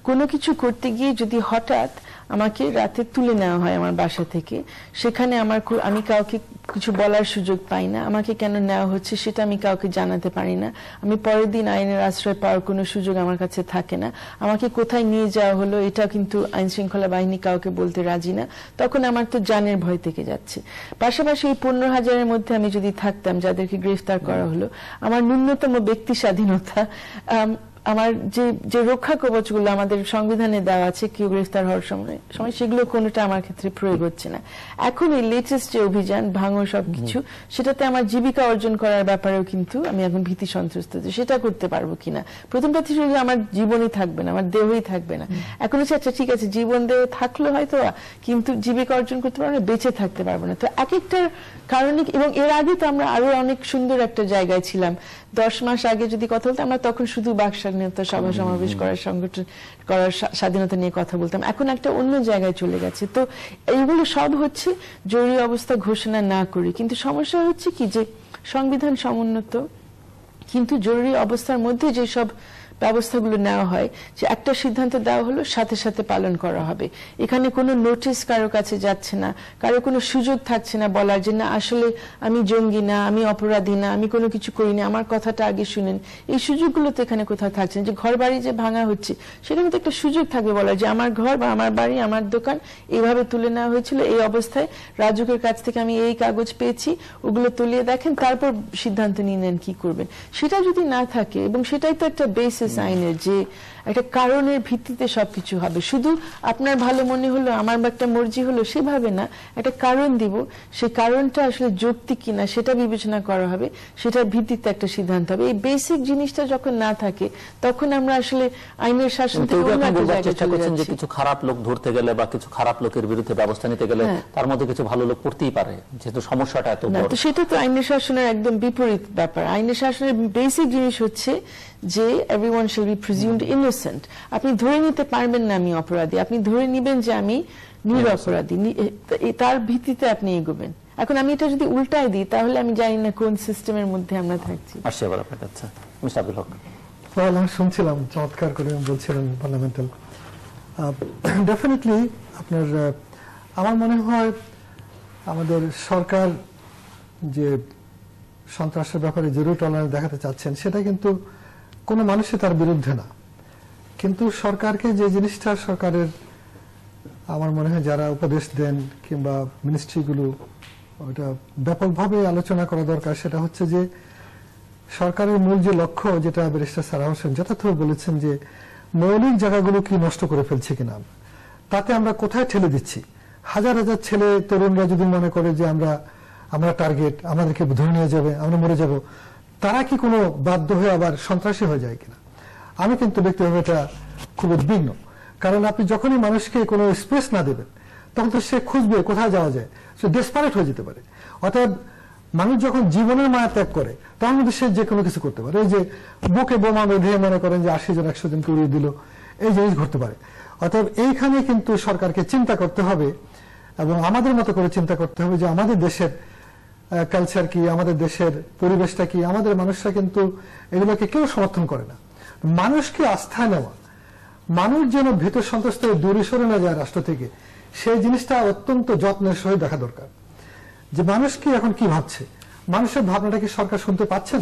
কোনো কিছু করতে গিয়ে যদি হঠাৎ আমাকে রাতে তুলে নেওয়া হয় আমার বাসা থেকে। সেখানে আমি কাউকে কিছু বলার সুযোগ পাই না। আমাকে কেন নেওয়া হচ্ছে সেটা আমি কাউকে জানাতে পারি না। আমি পরের দিন আইনের আশ্রয় পাওয়ার কোনো সুযোগ আমার কাছে থাকে না। আমাকে কোথায় নিয়ে যাওয়া হলো এটা কিন্তু আইন শৃঙ্খলা বাহিনী কাউকে বলতে রাজি না। তখন আমার তো জানের ভয় থেকে যাচ্ছে। পাশাপাশি এই 15,000-এর মধ্যে আমি যদি থাকতাম যাদেরকে গ্রেফতার করা হলো, আমার ন্যূনতম ব্যক্তি স্বাধীনতা, আমার যে রক্ষা কবচগুলো আমাদের সংবিধানে দেওয়া আছে কেউ গ্রেফতার হওয়ার সময় সেগুলো কোনোটা আমার ক্ষেত্রে প্রয়োগ হচ্ছে না। এখন এই লেটেস্ট যে অভিযান ভাঙো সবকিছু, সেটাতে আমার জীবিকা অর্জন করার ব্যাপারেও কিন্তু আমি এখন ভীতি সন্ত্রস্ত যে সেটা করতে পারবো কিনা। প্রথম কথা ছিল যে আমার জীবনই থাকবে না, আমার দেহই থাকবে না। এখন হচ্ছে আচ্ছা ঠিক আছে, জীবন দেহ থাকলো হয়তো, কিন্তু জীবিকা অর্জন করতে পারবো না, বেঁচে থাকতে পারবো না। তো এক একটার কারণে, এবং এর আগে তো আমরা আরো অনেক সুন্দর একটা জায়গায় ছিলাম। 10 মাস আগে যদি কথা বলতাম, আমরা তখন শুধু বাক স্বাধীনতা, সভা সমাবেশ করার, সংগঠন করার স্বাধীনতা নিয়ে কথা বলতাম। এখন একটা অন্য জায়গায় চলে গেছে। তো এইগুলো সব হচ্ছে জরুরি অবস্থা ঘোষণা না করে। কিন্তু সমস্যা হচ্ছে কি যে সংবিধান সমুন্নত, কিন্তু জরুরি অবস্থার মধ্যে যেসব ব্যবস্থাগুলো নেওয়া হয়, যে একটা সিদ্ধান্ত দেওয়া হলো সাথে সাথে পালন করা হবে। এখানে কোনো নোটিশ কারো কাছে যাচ্ছে না, কারো কোনো সুযোগ থাকছে না বলার যে না আসলে আমি জঙ্গি না, আমি অপরাধী না, আমি কোনো কিছু করিনি, আমার কথাটা আগে শুনেন। এই সুযোগগুলো তো এখানে কোথাও থাকছে না। যে ঘর বাড়ি যে ভাঙা হচ্ছে সেখানে তো একটা সুযোগ থাকবে বলার যে আমার ঘর বা আমার বাড়ি, আমার দোকান এইভাবে তুলে নেওয়া হয়েছিল, এই অবস্থায় রাজুকের কাছ থেকে আমি এই কাগজ পেয়েছি, ওগুলো তুলিয়ে দেখেন, তারপর সিদ্ধান্ত নিয়ে নেন কি করবেন। সেটা যদি না থাকে, এবং সেটাই তো একটা বেসিস আইনের, যে একটা কারণের ভিত্তিতে সবকিছু হবে। শুধু আপনার ভালো মনে হলো, আমার একটা মর্জি হলো সেভাবে না, একটা কারণ দিব, সেই কারণটা আসলে যৌক্তিক কিনা সেটা বিবেচনা করা হবে, সেটার ভিত্তিতে একটা সিদ্ধান্ত হবে। এই বেসিক জিনিসটা যখন না থাকে, তখন আমরা আসলে আইনের শাসন থেকে অন্য একটা জায়গায় চলে যাচ্ছি। কিছু খারাপ লোক ধরতে গেলে বা কিছু খারাপ লোকের বিরুদ্ধে ব্যবস্থা নিতে গেলে তার মধ্যে কিছু ভালো লোক পড়তেই পারে, যেহেতু সমস্যাটা এত বড়। তো সেটা তো আইনের শাসনের একদম বিপরীত ব্যাপার। আইনের শাসনের বেসিক জিনিস হচ্ছে যে everyone shall be presumed innocent। আপনি ধরে নিতে পারবেন না আমি অপরাধী, আপনি ধরে নিবেন যে আমি নিরপরাধী, তার ভিত্তিতে আপনি এগোবেন। এখন আমি এটা যদি উল্টাই দিই, তাহলে আমি জানি না কোন সিস্টেমের মধ্যে আমরা থাকছি। আসছে আবার আপনার কাছে মিস্টার আব্দুল হক। আমি শুনছিলাম চমৎকার করে বলছিলেন ফান্ডামেন্টাল। ডেফিনেটলি আপনার, আমার মনে হয় আমাদের সরকার যে সন্ত্রাসের ব্যাপারে জিরো টলারেন্স দেখাতে চাচ্ছেন, সেটা কিন্তু কোনো মানুষই তার বিরুদ্ধে না। কিন্তু সরকারকে যে জিনিসটা, সরকারের আমার মনে হয় যারা উপদেশ দেন কিংবা মিনিস্ট্রিগুলো, ওটা ব্যাপকভাবে আলোচনা করা দরকার। সেটা হচ্ছে যে সরকারের মূল যে লক্ষ্য, যেটা ব্যারিস্টার সারা হোসেন যথার্থভাবে বলেছেন, যে মৌলিক জায়গাগুলো কি নষ্ট করে ফেলছে কিনা, তাতে আমরা কোথায় ঠেলে দিচ্ছি। হাজার হাজার ছেলে তরুণরা যদি মনে করে যে আমরা টার্গেট, আমাদেরকে ধরে নিয়ে যাবে, আমরা মরে যাব, তারা কি কোনো বাধ্য হয়ে আবার সন্ত্রাসী হয়ে যায় কিনা। আমি কিন্তু ব্যক্তিগতভাবে এটা খুব উদ্বিগ্ন। কারণ আপনি যখনই মানুষকে কোনো স্পেস না দেবেন, তখন তো সে খুঁজবে কোথায় যাওয়া যায়, সে ডেসপারেট হয়ে যেতে পারে। অর্থাৎ মানুষ যখন জীবনের মায়া ত্যাগ করে, তখন কিন্তু সে যে কোনো কিছু করতে পারে। এই যে বুকে বোমা বেঁধে মনে করেন যে 80 জন 100 জনকে উড়িয়ে দিল, এই জিনিস ঘটতে পারে। অর্থাৎ এইখানে কিন্তু সরকারকে চিন্তা করতে হবে, এবং আমাদের মতো করে চিন্তা করতে হবে যে আমাদের দেশের কালচার কি, আমাদের দেশের পরিবেশটা কি। আমাদের মানুষরা কিন্তু এগুলোকে কেউ সমর্থন করে না। মানুষকে আস্থায় নেওয়া, মানুষ যেন ভীত সন্ত্রস্ত দূরে সরে না যায় রাষ্ট্র থেকে, সেই জিনিসটা অত্যন্ত যত্নের সহিত দেখা দরকার। যে মানুষ কি এখন কি ভাবছে, মানুষের ভাবনাটা কি সরকার শুনতে পাচ্ছেন,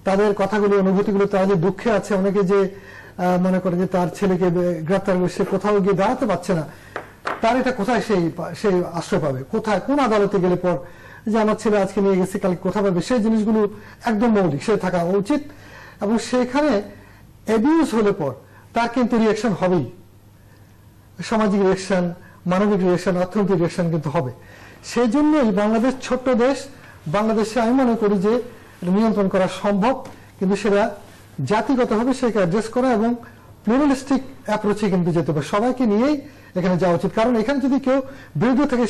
তাদের কথাগুলো, অনুভূতিগুলো। তারা যে দুঃখে আছে, অনেকে যে মনে করে যে তার ছেলেকে গ্রেপ্তার করে সে কোথাও গিয়ে দাঁড়াতে পারছে না, তার এটা কোথায় সেই আশ্রয় পাবে, কোথায় কোন আদালতে গেলে পর যে আমার ছেলে আজকে নিয়ে গেছে কালকে কোথা পাবে, সেই জিনিসগুলো একদম মৌলিক সে থাকা উচিত। এবং সেখানে অ্যাবিউজ হলে পর তার কিন্তু রিঅ্যাকশন হবেই, সামাজিক রিঅ্যাকশন, মানবিক রিঅ্যাকশন, অর্থনৈতিক রিঅ্যাকশন কিন্তু হবে। সেই জন্যই বাংলাদেশ ছোট্ট দেশ, বাংলাদেশে আমি মনে করি যে নিয়ন্ত্রণ করা সম্ভব, কিন্তু সেটা জাতিগতভাবে সেকে অ্যাড্রেস করা এবং প্লুরালিস্টিক অ্যাপ্রোচে কিন্তু যেতে হবে, সবাইকে নিয়েই এখানে যাওয়া উচিত। কারণ এখানে যদি কেউ বিরোধী থেকে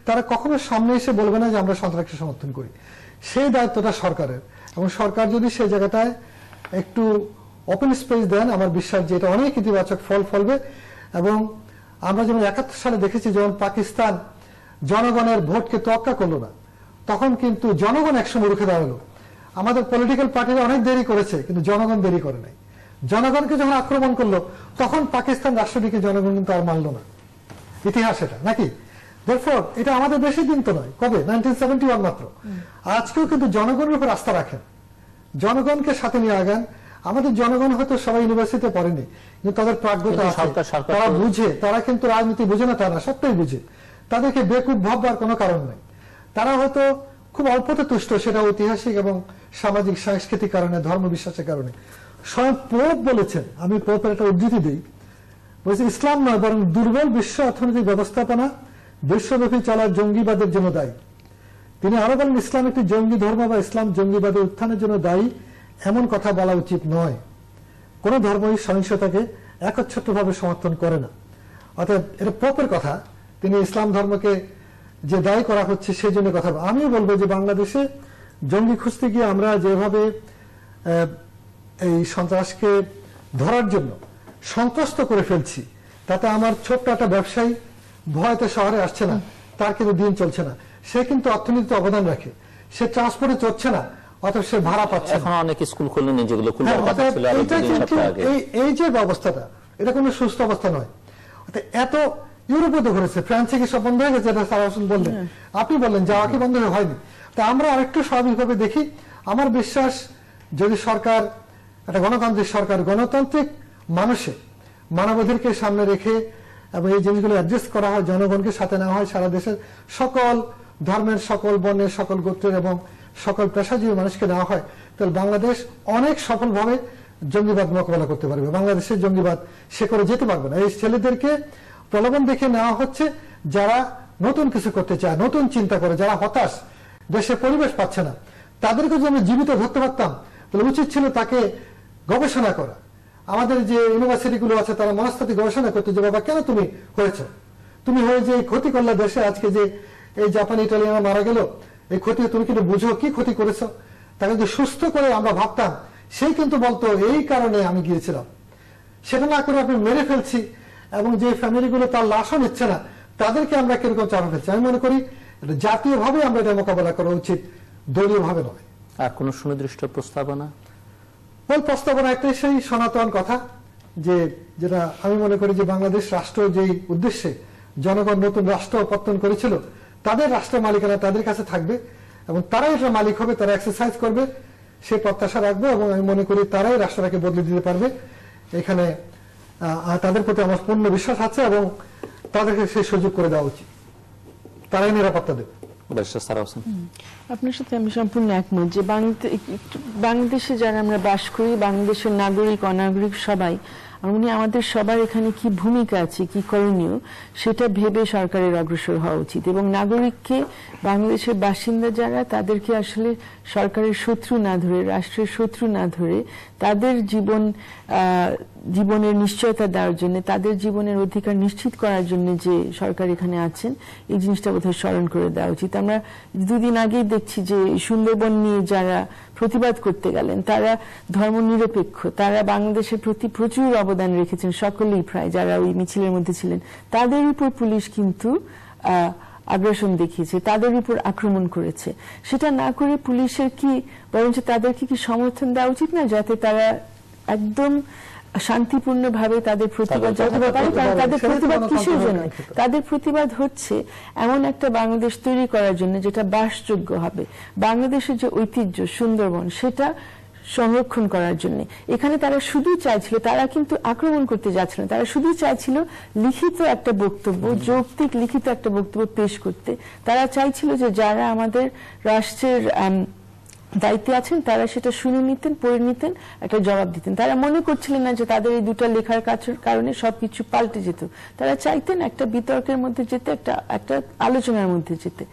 তারা কখনো সামনে এসে বলবে না যে আমরা সন্ত্রাসকে সমর্থন করি। সেই দায়িত্বটা সরকারের, এবং সরকার যদি সেই জায়গাটায় একটু ওপেন স্পেস দেন, আমার বিশ্বাস যে এটা অনেক ইতিবাচক ফল ফলবে। এবং আমরা যেমন 71 সালে দেখেছি, যেমন পাকিস্তান জনগণের ভোটকে তোয়াক্কা করলো না, তখন কিন্তু জনগণ একসময় রুখে দাঁড়ালো। আমাদের পলিটিক্যাল পার্টিরা অনেক দেরি করেছে, কিন্তু জনগণ দেরি করে নাই। জনগণকে যখন আক্রমণ করলো, তখন পাকিস্তান রাষ্ট্রটিকে জনগণ কিন্তু আর মানল না। ইতিহাস এটা নাকি? Therefore, এটা আমাদের বেশি দিন তো নয়, কবে 1971 মাত্র। আজকেও কিন্তু জনগণের উপর আস্থা রাখেন, জনগণকে সাথে নিয়ে আগান। আমাদের জনগণ হয়তো সবাই ইউনিভার্সিটিতে পড়েনি, কিন্তু তাদের প্রাজ্ঞতা আছে, তারা বুঝে, তারা কিন্তু রাজনীতি বুঝে না, তারা সবটাই বুঝে। তাদেরকে বেকুব ভাববার কোনো কারণ নেই। তারা হয়তো খুব অল্পতে তুষ্ট, সেটা ঐতিহাসিক এবং সামাজিক সাংস্কৃতিক কারণে, ধর্ম বিশ্বাসের কারণে। স্বয়ং পোপ বলেছেন, আমি পোপের একটা উদ্ধৃতি দিই, বলছে ইসলাম নয় বরং দুর্বল বিশ্ব অর্থনৈতিক ব্যবস্থাপনা বিশ্বব্যাপী চলা জঙ্গিবাদের জন্য দায়ী। তিনি আরো বলেন ইসলাম একটি জঙ্গি ধর্ম বা ইসলাম জঙ্গিবাদের উত্থানের জন্য দায়ী এমন কথা বলা উচিত নয়। কোন ধর্মই সহিংসতাকে একচ্ছত্রভাবে সমর্থন করে না। অর্থাৎ এটা পোপের কথা, তিনি ইসলাম ধর্মকে যে দায়ী করা হচ্ছে সেই জন্য কথা। আমিও বলবো যে বাংলাদেশে জঙ্গি খুঁজতে গিয়ে আমরা যেভাবে এই সন্ত্রাসকে ধরার জন্য সন্ত্রস্ত করে ফেলছি, তাতে আমার ছোট্ট একটা ব্যবসায়ী ভয়তে শহরে আসছে না, তার কিন্তু দিন চলছে না। সে কিন্তু অর্থনীতিতে অবদান রাখে, সে ট্রান্সপোর্টে চড়ছে না, অথবা সে ভাড়া পাচ্ছে। এখন অনেক স্কুল খুললেন, যেগুলো খুলবার কথা ছিল এই যে ব্যবস্থাটা, এটা কোনো সুস্থ অবস্থা নয়। এত ইউরোপে তো ঘুরেছে, ফ্রান্সে কি সব বন্ধ হয়ে গেছে? বললেন, আপনি বললেন যাওয়া কি বন্ধ হয়নি। তা আমরা আরেকটু স্বাভাবিকভাবে দেখি। আমার বিশ্বাস যদি সরকার, একটা গণতান্ত্রিক সরকার, গণতান্ত্রিক মানুষে মানবাধিকারকে সামনে রেখে এবং এই জিনিসগুলো অ্যাডজাস্ট করা হয়, জনগণকে সাথে নেওয়া হয়, সারা দেশের সকল ধর্মের, সকল বর্ণের, সকল গোত্রের এবং সকল পেশাজীবী মানুষকে নেওয়া হয়, তাহলে বাংলাদেশ অনেক সফলভাবে জঙ্গিবাদ মোকাবেলা করতে পারবে। বাংলাদেশের জঙ্গিবাদ সে করে যেতে পারবে না। এই ছেলেদেরকে প্রলোভন দেখে নেওয়া হচ্ছে যারা নতুন কিছু করতে চায়, নতুন চিন্তা করে, যারা হতাশ, দেশে পরিবেশ পাচ্ছে না, তাদেরকে যদি আমরা জীবিত ধরতে পারতাম তাহলে উচিত ছিল তাকে গবেষণা করা। আমাদের যে ইউনিভার্সিটিগুলো আছে তারা মনস্তাত্ত্বিক গবেষণা করতে, যে বাবা কেন তুমি হয়েছ, তুমি হয়ে যে ক্ষতি করলে দেশে, আজকে যে এই জাপানি ইটালিয়ানরা মারা গেল, এই ক্ষতি তুমি কিন্তু বুঝো কি ক্ষতি করেছো। তাকে যদি সুস্থ করে আমরা ভাবতাম, সেই কিন্তু বলতো এই কারণে আমি গিয়েছিলাম। সেটা না করে আপনি মেরে ফেলছি, এবং যে ফ্যামিলিগুলো তার লাশও নিচ্ছে না, তাদেরকে আমরা কিরকম চাপা ফেলছি। আমি মনে করি জাতীয়ভাবে আমরা এটা মোকাবেলা করা উচিত, দলীয় ভাবে নয়। আর কোন সুনির্দিষ্ট প্রস্তাবনা? প্রস্তাবনা একটাই, সেই সনাতন কথা, যে যেটা আমি মনে করি যে বাংলাদেশ রাষ্ট্র যেই উদ্দেশ্যে জনগণ নতুন রাষ্ট্র পত্তন করেছিল, তাদের রাষ্ট্রের মালিকানা তাদের কাছে থাকবে এবং তারাই এটা মালিক হবে, তারা এক্সারসাইজ করবে, সেই প্রত্যাশা রাখবো। এবং আমি মনে করি তারাই রাষ্ট্রটাকে বদলে দিতে পারবে। এখানে তাদের প্রতি আমার পূর্ণ বিশ্বাস আছে এবং তাদেরকে সেই সুযোগ করে দেওয়া উচিত, তারাই নিরাপত্তা দেবে। আপনার সাথে আমি সম্পূর্ণ একমত যে বাংলাদেশে যারা আমরা বাস করি, বাংলাদেশের নাগরিক অনাগরিক সবাই, আমাদের সবার এখানে কি ভূমিকা আছে, কি করণীয়, সেটা ভেবে সরকারের অগ্রসর হওয়া উচিত। এবং নাগরিককে, বাংলাদেশের বাসিন্দা যারা, তাদেরকে আসলে সরকারের শত্রু না ধরে, রাষ্ট্রের শত্রু না ধরে, তাদের জীবনের নিশ্চয়তা দেওয়ার জন্য, তাদের জীবনের অধিকার নিশ্চিত করার জন্য যে সরকার এখানে আছেন, এই জিনিসটা বোধহয় স্মরণ করে দেওয়া উচিত। আমরা দুদিন আগেই দেখছি যে সুন্দরবন নিয়ে যারা প্রতিবাদ করতে গেলেন, তারা ধর্মনিরপেক্ষ, তারা বাংলাদেশের প্রতি প্রচুর অবদান রেখেছেন, সকলেই প্রায় যারা ওই মিছিলের মধ্যে ছিলেন। তাদের উপর পুলিশ কিন্তু আগ্রাসন দেখিয়েছে, তাদের উপর আক্রমণ করেছে। সেটা না করে পুলিশের কি বরঞ্চ তাদেরকে কি সমর্থন দেওয়া উচিত না, যাতে তারা একদম শান্তিপূর্ণভাবে তাদের প্রতিবাদ জানাতে পারে। কারণ তাদের প্রতিবাদ কিসের জন্য? তাদের প্রতিবাদ হচ্ছে এমন একটা বাংলাদেশ তৈরি করার জন্য যেটা বাসযোগ্য হবে, বাংলাদেশের যে ঐতিহ্য সুন্দরবন সেটা সংরক্ষণ করার জন্য। এখানে তারা শুধু চাইছিল, তারা কিন্তু আক্রমণ করতে যাচ্ছিল, তারা শুধু চাইছিল লিখিত একটা বক্তব্য, যৌক্তিক লিখিত একটা বক্তব্য পেশ করতে। তারা চাইছিল যে যারা আমাদের রাষ্ট্রের দায়িত্বে আছেন তারা সেটা শুনে নিতেন, পড়ে নিতেন, একটা জবাব দিতেন। তারা মনে করছিলেন না যে তাদের এই দুটো লেখার কারণে সবকিছু পাল্টে যেত। তারা চাইতেন একটা বিতর্কের মধ্যে যেতে, একটা আলোচনার মধ্যে যেতে।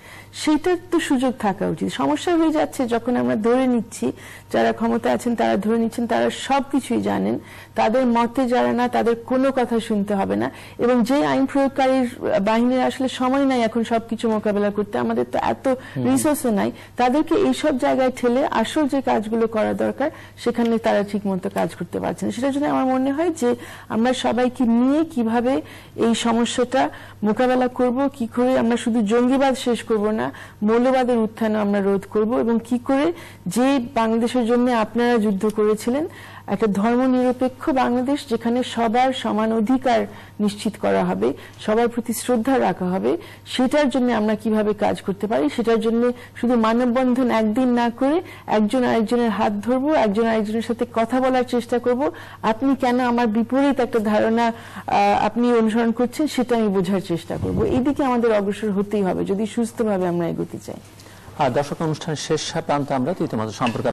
সেইটার তো সুযোগ থাকা উচিত। সমস্যা হয়ে যাচ্ছে যখন আমরা ধরে নিচ্ছি যারা ক্ষমতা আছেন তারা ধরে নিচ্ছেন তারা সবকিছুই জানেন, তাদের মতে যারা না তাদের কোনো কথা শুনতে হবে না। এবং যে আইন প্রয়োগকারীর বাহিনীর আসলে সময় নাই এখন সবকিছু মোকাবেলা করতে, আমাদের তো এত রিসোর্সও নাই, তাদেরকে এইসব জায়গায় ঠেলে আসল যে কাজগুলো করা দরকার সেখানে তারা ঠিক মতো কাজ করতে পারছে না। সেটার জন্য আমার মনে হয় যে আমরা সবাইকে নিয়ে কিভাবে এই সমস্যাটা মোকাবেলা করব, কি করে আমরা শুধু জঙ্গিবাদ শেষ করব না, মৌলবাদের উত্থান আমরা রোধ করব, এবং কি করে যে বাংলাদেশের জন্য আপনারা যুদ্ধ করেছিলেন একটা ধর্মনিরপেক্ষ বাংলাদেশ, যেখানে সবার সমান অধিকার নিশ্চিত করা হবে, সবার প্রতি শ্রদ্ধা রাখা হবে, সেটার জন্য আমরা কিভাবে কাজ করতে পারি, সেটার জন্য শুধু মানববন্ধন একদিন না করে একজন আরেকজনের হাত ধরবো, একজন আরেকজনের সাথে কথা বলার চেষ্টা করব। আপনি কেন আমার বিপরীত একটা ধারণা আপনি অনুসরণ করছেন সেটা আমি বোঝার চেষ্টা করব। এইদিকে আমাদের অগ্রসর হতেই হবে যদি সুস্থভাবে আমরা এগোতে চাই। দর্শক, অনুষ্ঠানের শেষ প্রান্তে আমরা তৃতীয় মত সম্পর্কে